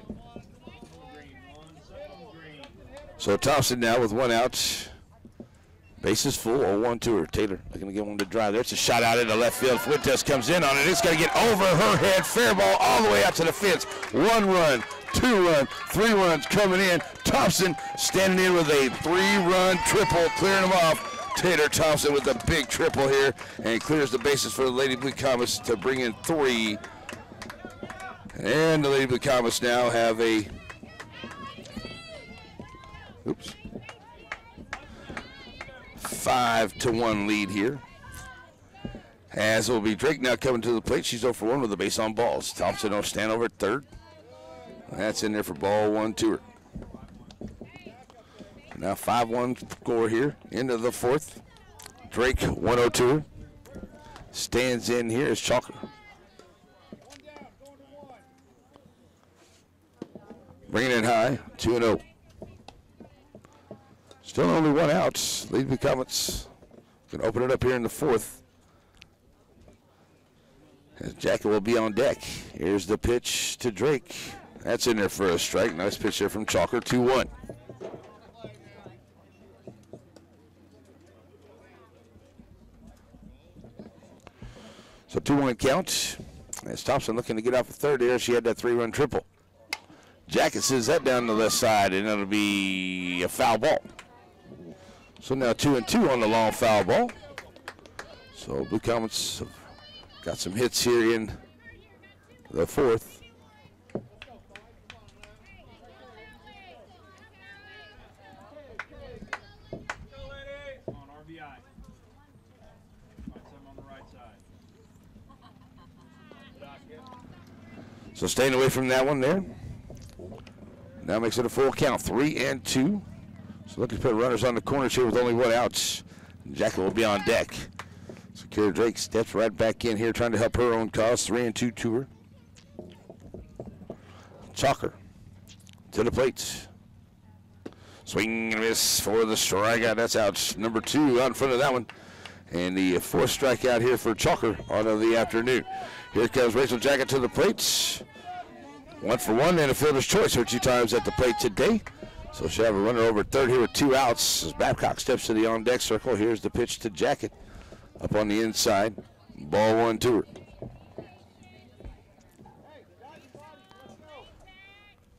So Thompson now with 1 out. Bases full, 0-1 to her. Taylor looking to get one to drive there. It's a shot out into left field. Fuentes comes in on it. It's going to get over her head. Fair ball all the way out to the fence. 1 run, 2 run, 3 runs coming in. Thompson standing in with a 3-run triple, clearing them off. Taylor Thompson with a big triple here and clears the bases for the Lady Blue Comets to bring in 3. And the Lady Blue Comets now have a 5-1 lead here. As will be Drake now coming to the plate. She's 0 for 1 with the base on balls. Thompson will stand over at third. That's in there for ball 1 to her. Now 5-1 score here into the 4th. Drake 1-0 to her. Stands in here is Chalker. Bringing it high, 2-0. Still only 1 out. Lady Blue Comets can open it up here in the 4th. As Jacket will be on deck. Here's the pitch to Drake. That's in there for a strike. Nice pitch there from Chalker, 2-1. So 2-1 count. As Thompson looking to get off the third there. She had that 3-run triple. Jacket sends that down the left side, and it'll be a foul ball. So now 2-2 on the long foul ball. So Blue Comets have got some hits here in the 4th. On RBI. Find some on the right side. So staying away from that one there. Now makes it a full count, 3-2. So looking to put runners on the corners here with only 1 out. Jacket will be on deck. So Kara Drake steps right back in here trying to help her own cause. 3-2 to her. Chalker to the plate. Swing and miss for the strikeout. That's out number 2 out in front of that one. And the 4th strikeout here for Chalker on the afternoon. Here comes Rachel Jacket to the plate. 1 for 1 and a fielder's choice her 2 times at the plate today. So she'll have a runner over at third here with 2 outs. As Babcock steps to the on-deck circle, here's the pitch to Jacket. Up on the inside, ball 1 to her.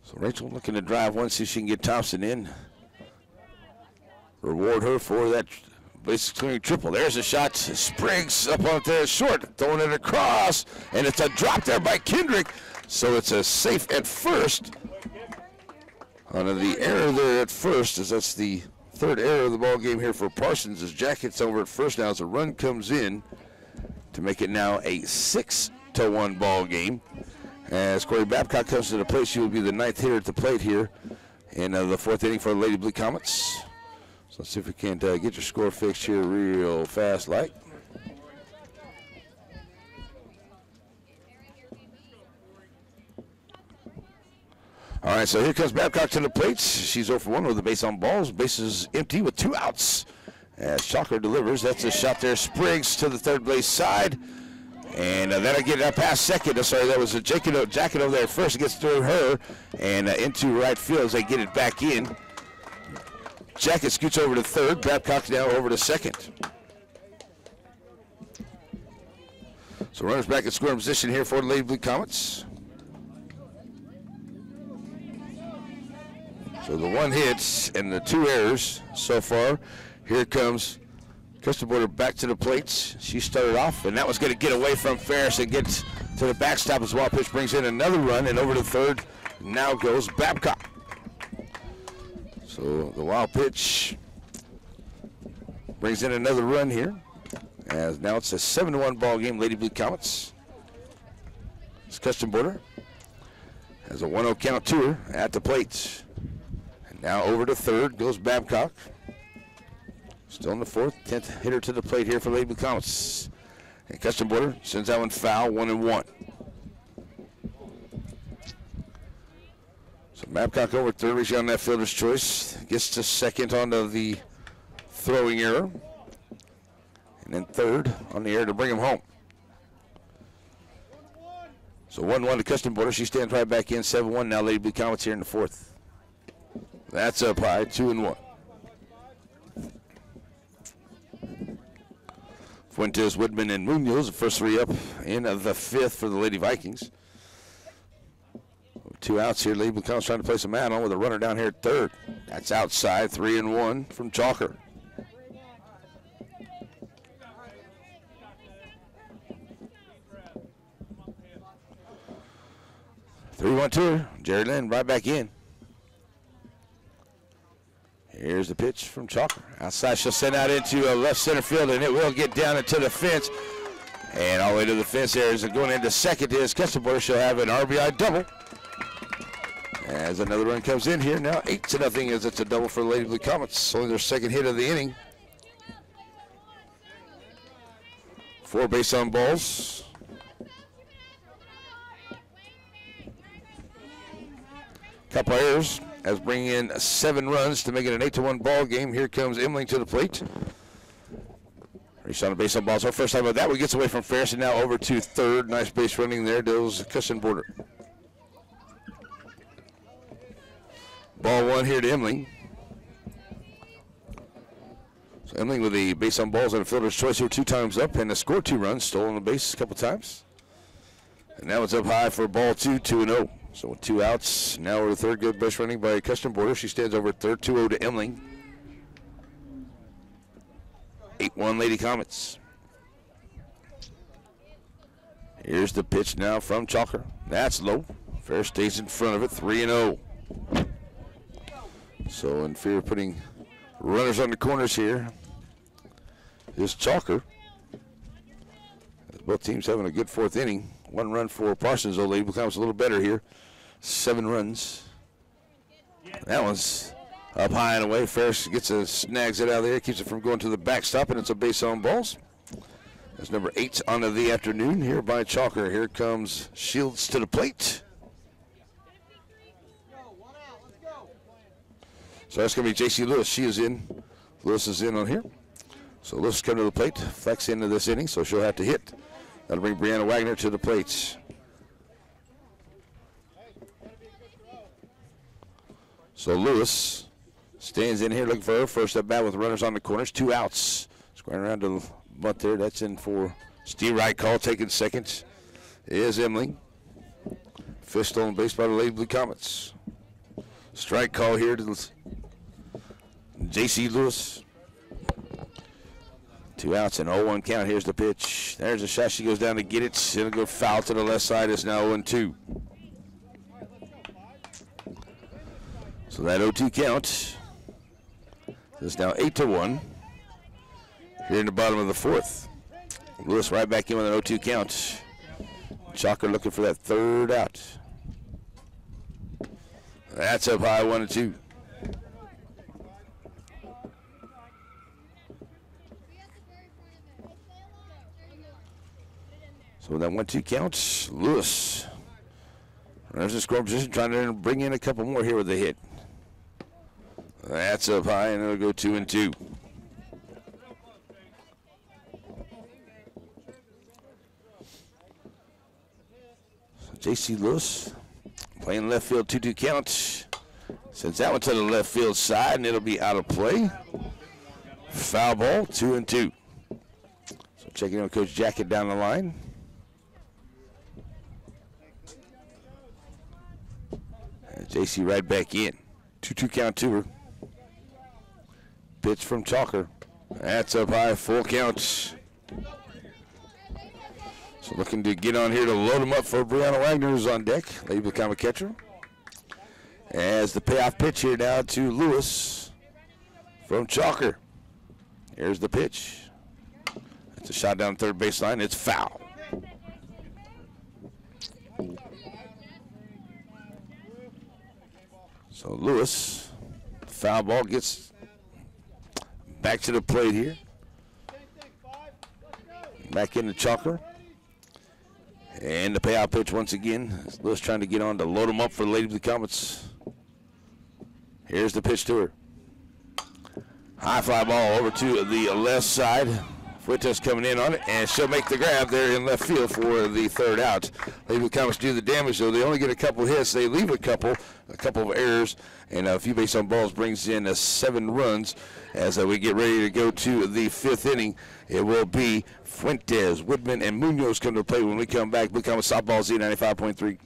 So Rachel looking to drive one, see if she can get Thompson in. Reward her for that basic swing triple. There's a shot. Spriggs up on it there, short, throwing it across, and it's a drop there by Kendrick. So it's a safe at first. On the error there at first, as that's the third error of the ball game here for Parsons, as Jack hits over at first now as a run comes in to make it now a 6-1 ball game. As Corey Babcock comes to the plate, she will be the ninth hitter at the plate here in the fourth inning for the Lady Blue Comets. So let's see if we can't get your score fixed here real fast like. All right, so here comes Babcock to the plate. She's 0 for 1 with the base on balls. Bases empty with 2 outs. As Chalker delivers, that's a shot there. Spriggs to the third base side. And that'll get past second. Sorry, that was a jacket over there first. It gets through her and into right field as they get it back in. Jacket scoots over to third. Babcock now over to second. So runners back at scoring position here for the Lady Blue Comets. So the 1 hit and the 2 errors so far. Here comes Crystal Border back to the plates. She started off, and that was going to get away from Ferris and gets to the backstop as Wild Pitch brings in another run, and over to third now goes Babcock. So the Wild Pitch brings in another run here, as now it's a 7-1 ball game, Lady Blue Comets. It's Custom Border has a 1-0 count to her at the plate. And now over to third goes Babcock. Still in the fourth, 10th hitter to the plate here for Lady Blue Comets. And Custom Border sends that one foul, 1-1. So Babcock over third, reaching on that fielder's choice. Gets to second onto the throwing error. And then third on the error to bring him home. So 1-1 to Custom Border. She stands right back in, 7-1 now. Lady Blue Comets here in the fourth. That's up high, 2-1. Fuentes, Woodman, and Munoz, the first 3 up in the fifth for the Lady Vikings. 2 outs here. Lady Blue Comets trying to play some man on with a runner down here at third. That's outside, 3-1 from Chalker. Three 1 to her. Jerry Lynn right back in. Here's the pitch from Chalker. Outside, she'll send out into left center field, and it will get down into the fence. And all the way to the fence there is going into second is Custom Border. She'll have an RBI double. As another run comes in here, now 8-0 as it's a double for the Lady Blue Comets. Only their second hit of the inning. 4 base on balls. Couple errors as bringing in 7 runs to make it an 8-1 ball game. Here comes Emling to the plate. Reached on the base on balls. Our first time about that one gets away from Ferris and now over to third. Nice base running there. Goes Custom Border. Ball 1 here to Emling. So Emling with the base on balls and a fielder's choice here 2 times up and scored 2 runs. Stolen the base a couple times. And now it's up high for ball 2, 2-0. So with 2 outs, now over to third. Good base running by Custom Border. She stands over at third, 2-0 to Emling. 8-1 Lady Comets. Here's the pitch now from Chalker. That's low. Fair stays in front of it, 3-0. So in fear of putting runners on the corners here is Chalker. As both teams having a good fourth inning. 1 run for Parsons, though. Lady becomes a little better here. 7 runs. That one's up high and away. Ferris snags it out of there, keeps it from going to the backstop, and it's a base on balls. That's number 8 on the afternoon here by Chalker. Here comes Shields to the plate. So that's going to be J.C. Lewis. She is in. Lewis is in on here. So Lewis coming to the plate, flex into this inning, so she'll have to hit. That'll bring Brianna Wagner to the plate. So Lewis stands in here looking for her first at bat with runners on the corners. 2 outs. Squaring around to the butt there. That's in for Steve Wright. Call taking second is Emily. Fifth stolen base by the Lady Blue Comets. Strike call here to J.C. Lewis. 2 outs and 0-1 count. Here's the pitch. There's a shot. She goes down to get it. It'll go foul to the left side. It's now 0-2. So that 0-2 count is now 8-1. Here in the bottom of the 4th. Lewis right back in with an 0-2 count. Chalker looking for that 3rd out. That's up high, 1-2. So with that 1-2 count, Lewis runs the scoring position, trying to bring in a couple more here with the hit. That's up high, and it'll go 2-2. So J.C. Lewis playing left field, 2-2 count. Sends that one to the left field side, and it'll be out of play. Foul ball, 2-2. So checking in with Coach Jackett down the line. J.C. right back in. 2-2 count to her. Pitch from Chalker. That's up high, full count. So looking to get on here to load him up for Brianna Wagner, who's on deck. Lady become a catcher. As the payoff pitch here now to Lewis from Chalker. Here's the pitch. It's a shot down third baseline. It's foul. So Lewis, foul ball, gets back to the plate here. Back into Chalker. And the payout pitch once again. Lewis trying to get on to load him up for the Lady of the Comets. Here's the pitch to her. High fly ball over to the left side. Fuentes coming in on it, and she'll make the grab there in left field for the 3rd out. Lady of the Comets do the damage, though. They only get a couple hits. They leave a couple of errors, and a few base on balls brings in 7 runs. As we get ready to go to the 5th inning, it will be Fuentes, Woodman, and Munoz come to play when we come back. Blue Comets softball Z95.3.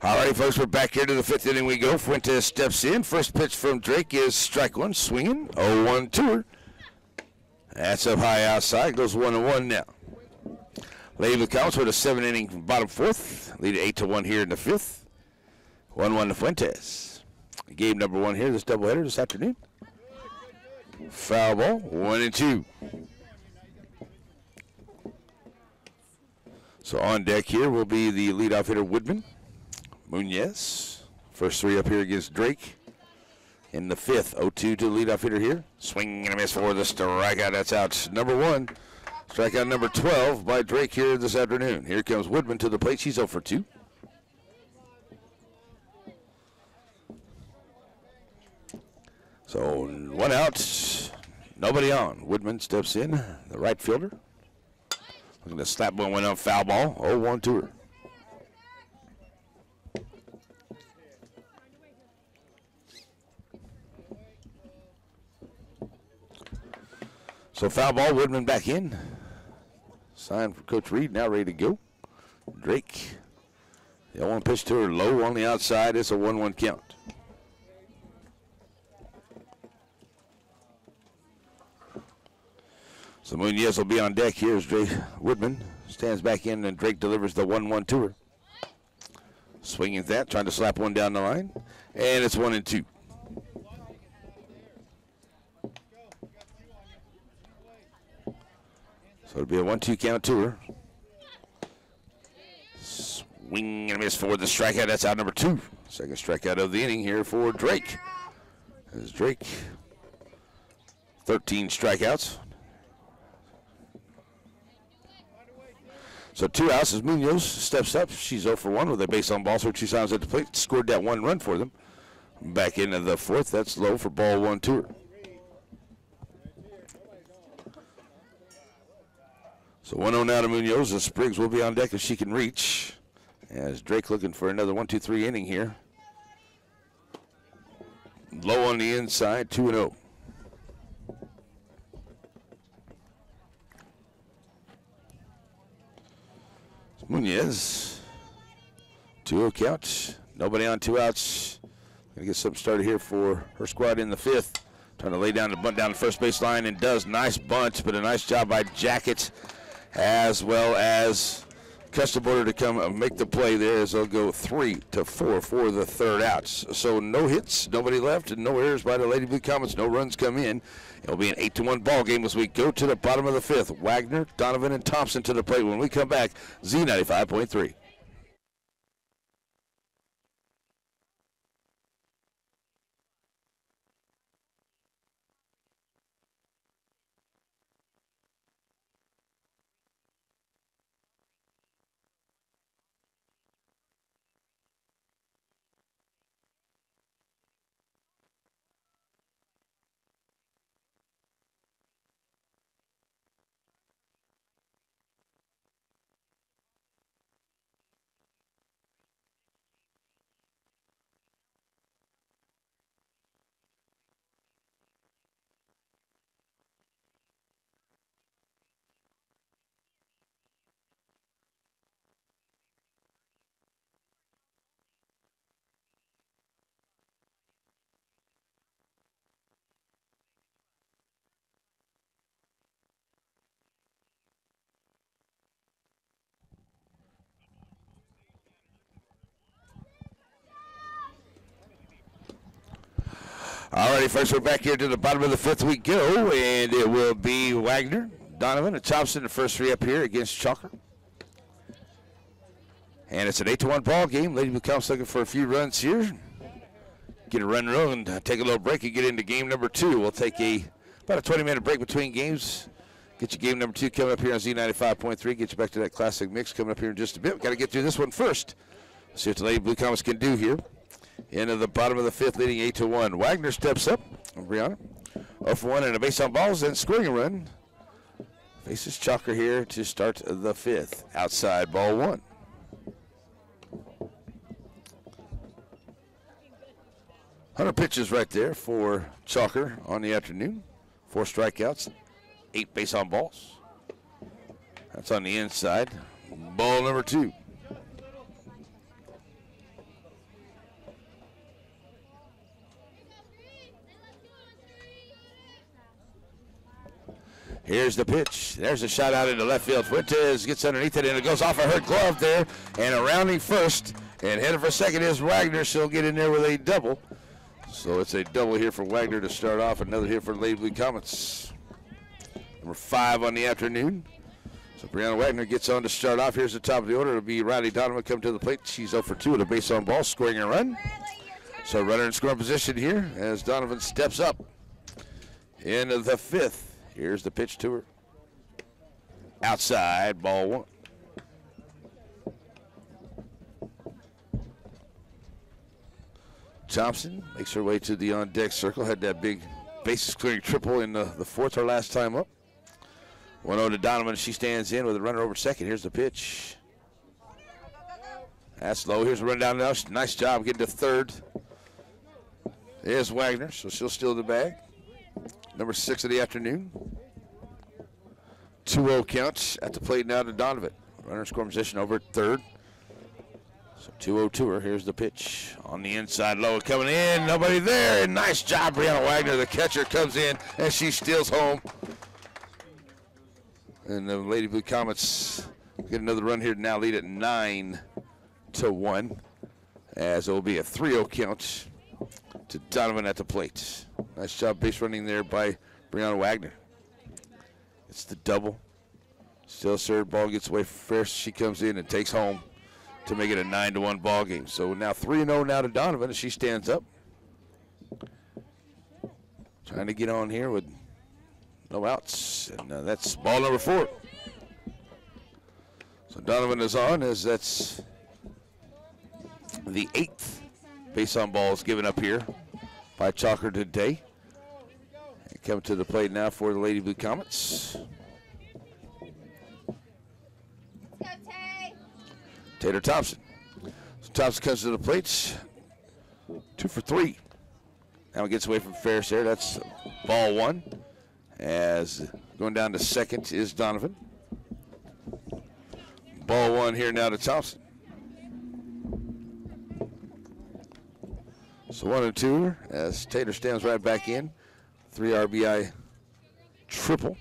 All right, folks, we're back here to the 5th inning we go. Fuentes steps in. First pitch from Drake is strike 1, swinging. 0-1 to her. That's up high outside. Goes 1-1 now. Lady of the Comets with a 7-inning bottom 4th. Lead 8-1 here in the 5th. 1-1 to Fuentes. Game number 1 here, this doubleheader this afternoon. Foul ball, 1-2. So on deck here will be the leadoff hitter Woodman. Munoz, first 3 up here against Drake. In the 5th, 0-2 to the leadoff hitter here. Swing and a miss for the strikeout. That's out number 1. Strikeout number 12 by Drake here this afternoon. Here comes Woodman to the plate. She's 0 for 2. So 1 out, nobody on. Woodman steps in, the right fielder. Looking to slap one, went on foul ball. 0-1 to her. So foul ball, Woodman back in. Sign for Coach Reed, now ready to go. Drake, the 0-1 pitch to her, low on the outside. It's a 1-1 count. So Munoz will be on deck here as Drake Woodman stands back in, and Drake delivers the 1-1 to her. Swinging at that, trying to slap one down the line, and it's 1-2. So it'll be a 1-2 count to her. Swing and a miss for the strikeout. That's out number 2. Second strikeout of the inning here for Drake. As Drake, 13 strikeouts. So 2 outs as Munoz steps up. She's 0 for 1 with a base on balls for 2 times at the plate. Scored that 1 run for them. Back into the 4th. That's low for ball 1 to her. So 1-0 now to Munoz. As Spriggs will be on deck if she can reach. As Drake looking for another 1-2-3 inning here. Low on the inside, 2-0. Munoz, 2-0 count. Nobody on 2 outs. Gonna get something started here for her squad in the 5th. Trying to lay down the bunt down the first base line, and does. Nice bunt, but a nice job by Jacket, as well as Custom Border to come make the play there, as they'll go 3-4 for the 3rd out. So no hits, nobody left, and no errors by the Lady Blue Comets. No runs come in. It'll be an 8-1 ball game as we go to the bottom of the 5th. Wagner, Donovan, and Thompson to the plate. When we come back, Z95.3. All righty, folks, we're back here to the bottom of the 5th we go, and it will be Wagner, Donovan, and Thompson, the first 3 up here against Chalker. And it's an 8-1 ball game. Lady Blue Comets looking for a few runs here. Get a run roll and take a little break and get into game number 2. We'll take about a 20-minute break between games. Get you game number 2 coming up here on Z95.3. Get you back to that classic mix coming up here in just a bit. We've got to get through this one first. See what the Lady Blue Comets can do here. Into the bottom of the 5th, leading 8-1. Wagner steps up. Brianna, 0 for 1 and a base on balls, then scoring a run. Faces Chalker here to start the 5th. Outside, ball 1. 100 pitches right there for Chalker on the afternoon. 4 strikeouts, 8 base on balls. That's on the inside. Ball number 2. Here's the pitch. There's a shot out into left field. Fuentes gets underneath it, and it goes off of her glove there. And a rounding first, and headed for second is Wagner. She'll get in there with a double. So it's a double here for Wagner to start off. Another here for Lady Blue Comets. Number 5 on the afternoon. So Brianna Wagner gets on to start off. Here's the top of the order. It'll be Riley Donovan come to the plate. She's 0 for 2 with a base on ball, scoring a run. So runner in scoring position here as Donovan steps up into the 5th. Here's the pitch to her. Outside, ball 1. Thompson makes her way to the on-deck circle. Had that big bases clearing triple in the 4th, her last time up. 1-0 to Donovan. She stands in with a runner over second. Here's the pitch. That's low. Here's a run down now. Nice job getting to 3rd. There's Wagner, so she'll steal the bag. Number 6 of the afternoon. 2-0 counts at the plate now to Donovan. Runner scoring position over at 3rd. So 2-0 to her. Here's the pitch on the inside low coming in. Nobody there. And nice job, Brianna Wagner. The catcher comes in and she steals home. And the Lady Blue Comets get another run here to now lead at 9-1, as it will be a 3-0 count to Donovan at the plate. Nice job base running there by Brianna Wagner. It's the double. Still served, ball gets away first. She comes in and takes home to make it a 9-1 ball game. So now 3-0 now to Donovan as she stands up. Trying to get on here with no outs, and that's ball number 4. So Donovan is on as that's the 8th base on balls given up here by Chalker today. And coming to the plate now for the Lady Blue Comets. Tater Thompson. So Thompson comes to the plate. 2 for 3. Now he gets away from Ferris there. That's ball 1. As going down to second is Donovan. Ball 1 here now to Thompson. So 1-2 as Tater stands right back in. 3 RBI triple.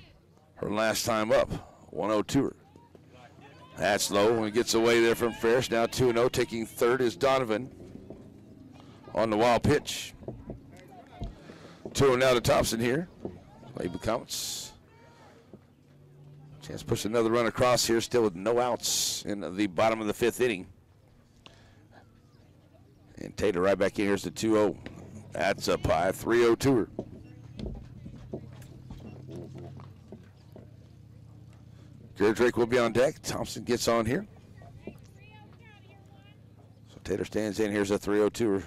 Her last time up. 1-0-2. That's low when he gets away there from Ferris. Now 2-0. Taking third is Donovan on the wild pitch. 2-0 now to Thompson here. Lady Blue Comets. Chance to push another run across here, still with no outs in the bottom of the 5th inning. And Tater right back in. Here's the 2-0. That's up high. 3-0 her. Gary Drake will be on deck. Thompson gets on here. So Tater stands in. Here's a 3-0 her.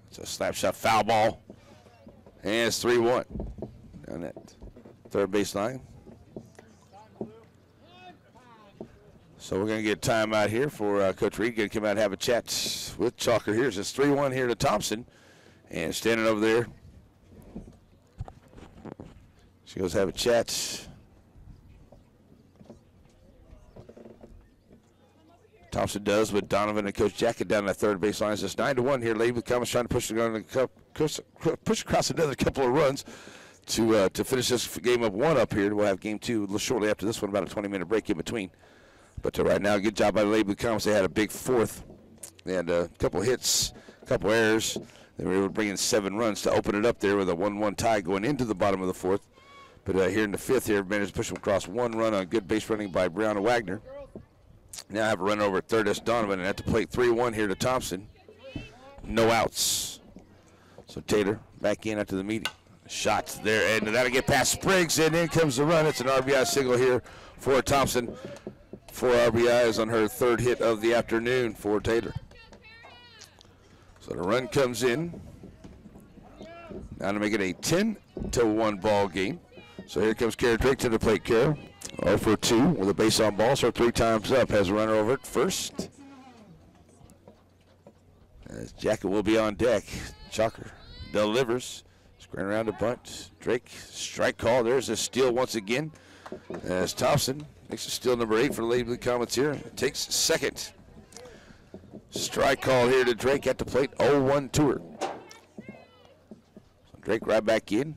It's a slap shot foul ball. And it's 3-1 down that third baseline. So we're going to get a timeout here for Coach Reed. Going to come out and have a chat with Chalker here. It's 3-1 here to Thompson. And standing over there, she goes have a chat. Thompson does with Donovan and Coach Jackett down that third baseline. It's just 9-1 here. Lady Blue Comets trying to push across another couple of runs to finish this game up 1 up here. We'll have game 2 shortly after this one, about a 20-minute break in between. But right now, good job by the Lady Blue Comets. They had a big 4th. They had a couple hits, a couple errors. They were able to bring in 7 runs to open it up there with a 1-1 tie going into the bottom of the 4th. But here in the 5th here, managed to push them across 1 run on good base running by Brianna Wagner. Now I have a run over at third. That's Donovan, and at the plate 3-1 here to Thompson. No outs. So Tater back in after the meeting. Shots there, and that'll get past Spriggs, and in comes the run. It's an RBI single here for Thompson. 4 RBIs on her 3rd hit of the afternoon for Tater. So the run comes in. Now to make it a 10-1 ball game. So here comes Kara Drake to the plate. Kara 0 for 2 with a base on ball, so 3 times up. Has a runner over at first. As Jackett will be on deck. Chalker delivers. Screen around the bunt. Drake, strike call. There's a steal once again. As Thompson makes a steal number 8 for the Lady Blue Comets here. Takes second. Strike call here to Drake at the plate. 0-1 to her. So Drake right back in.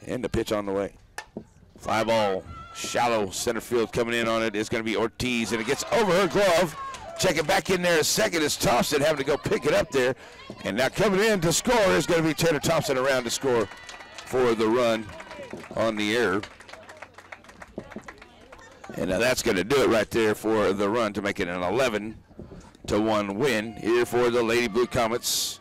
And the pitch on the way. Fly ball. Shallow center field coming in on it is going to be Ortiz, and it gets over her glove. Check it back in there a second is Thompson having to go pick it up there. And now coming in to score is going to be Tater Thompson around to score for the run on the error. And now that's going to do it right there for the run to make it an 11-1 win here for the Lady Blue Comets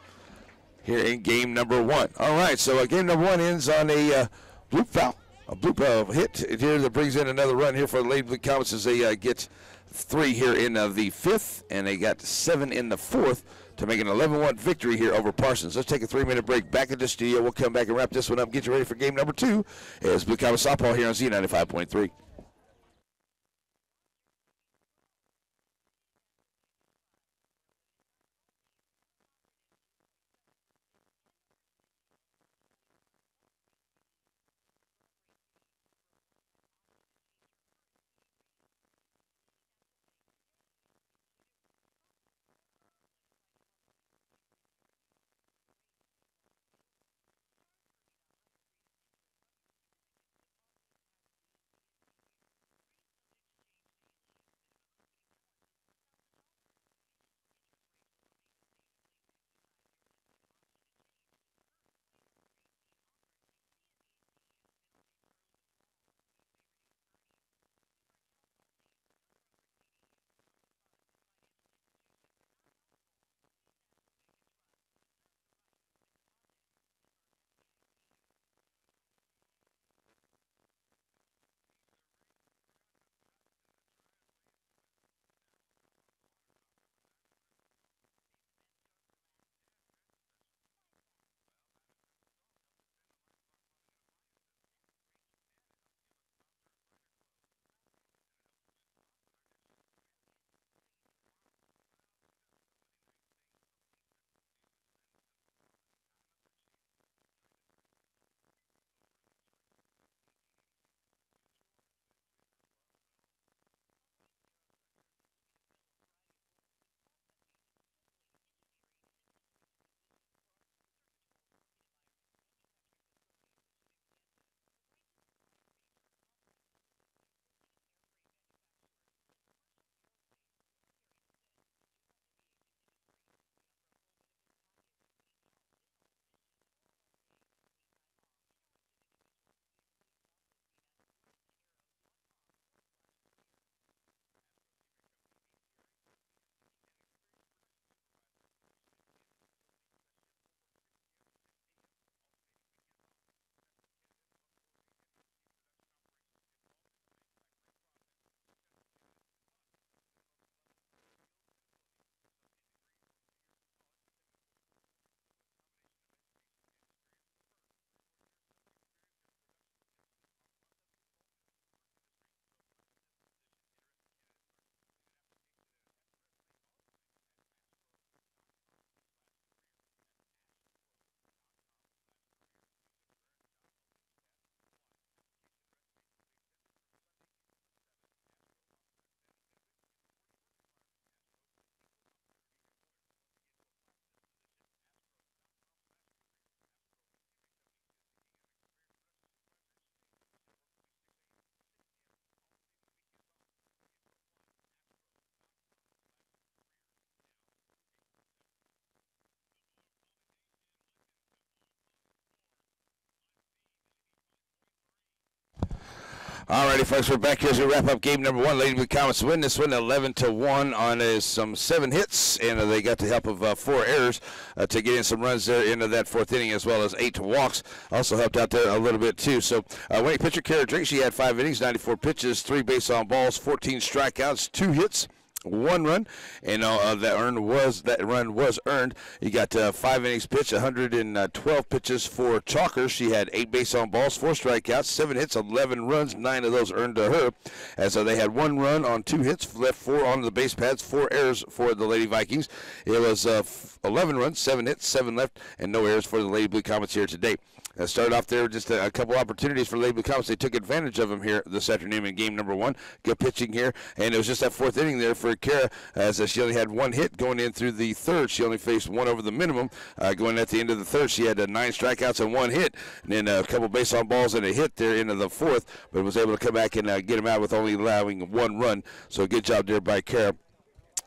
here in game number 1. All right, so game number 1 ends on a bloop foul. A bloop hit here that brings in another run here for the Lady Blue Comets as they get 3 here in the 5th, and they got 7 in the 4th to make an 11-1 victory here over Parsons. Let's take a 3-minute break back at the studio. We'll come back and wrap this one up, get you ready for game number 2 as Blue Comets softball here on Z95.3. Alrighty, folks, we're back here as we wrap up game number 1. Lady Blue Comets win this one 11-1 on some 7 hits, and they got the help of 4 errors to get in some runs there into that 4th inning, as well as 8 walks. Also helped out there a little bit too. So winning pitcher Kara Drake, she had 5 innings, 94 pitches, 3 base on balls, 14 strikeouts, 2 hits. 1 run, and that run was earned. You got 5 innings pitched, 112 pitches for Chalker. She had 8 base on balls, 4 strikeouts, 7 hits, 11 runs, 9 of those earned to her. As they had 1 run on 2 hits, left 4 on the base paths, 4 errors for the Lady Vikings. It was 11 runs, 7 hits, 7 left, and no errors for the Lady Blue Comets here today. Started off there just a couple opportunities for Lady Blue Comets. They took advantage of them here this afternoon in game number 1. Good pitching here, and it was just that 4th inning there for Kara, as she only had 1 hit going in through the 3rd. She only faced 1 over the minimum. Going at the end of the 3rd, she had 9 strikeouts and 1 hit, and then a couple base on balls and a hit there into the 4th, but was able to come back and get them out with only allowing 1 run. So good job there by Kara.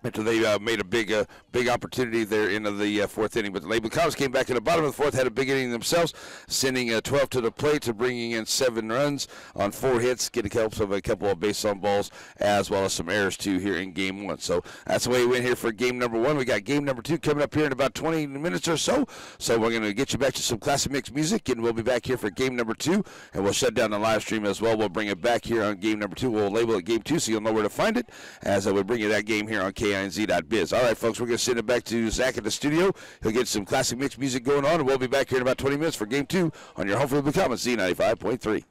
After they made a big opportunity there into the 4th inning. But the Lady Blue Comets came back in the bottom of the 4th, had a big inning themselves, sending 12 to the plate to bringing in 7 runs on 4 hits, getting help of a couple of base on balls, as well as some errors too here in game 1. So that's the way we went here for game number 1. We got game number 2 coming up here in about 20 minutes or so. So we're going to get you back to some classic mix music, and we'll be back here for game number 2, and we'll shut down the live stream as well. We'll bring it back here on game number 2. We'll label it game 2 so you'll know where to find it, as we bring you that game here on KINZ.biz. All right, folks, we're going to send it back to Zach in the studio. He'll get some classic mix music going on, and we'll be back here in about 20 minutes for game 2 on your home for the Blue Comets, Z95.3.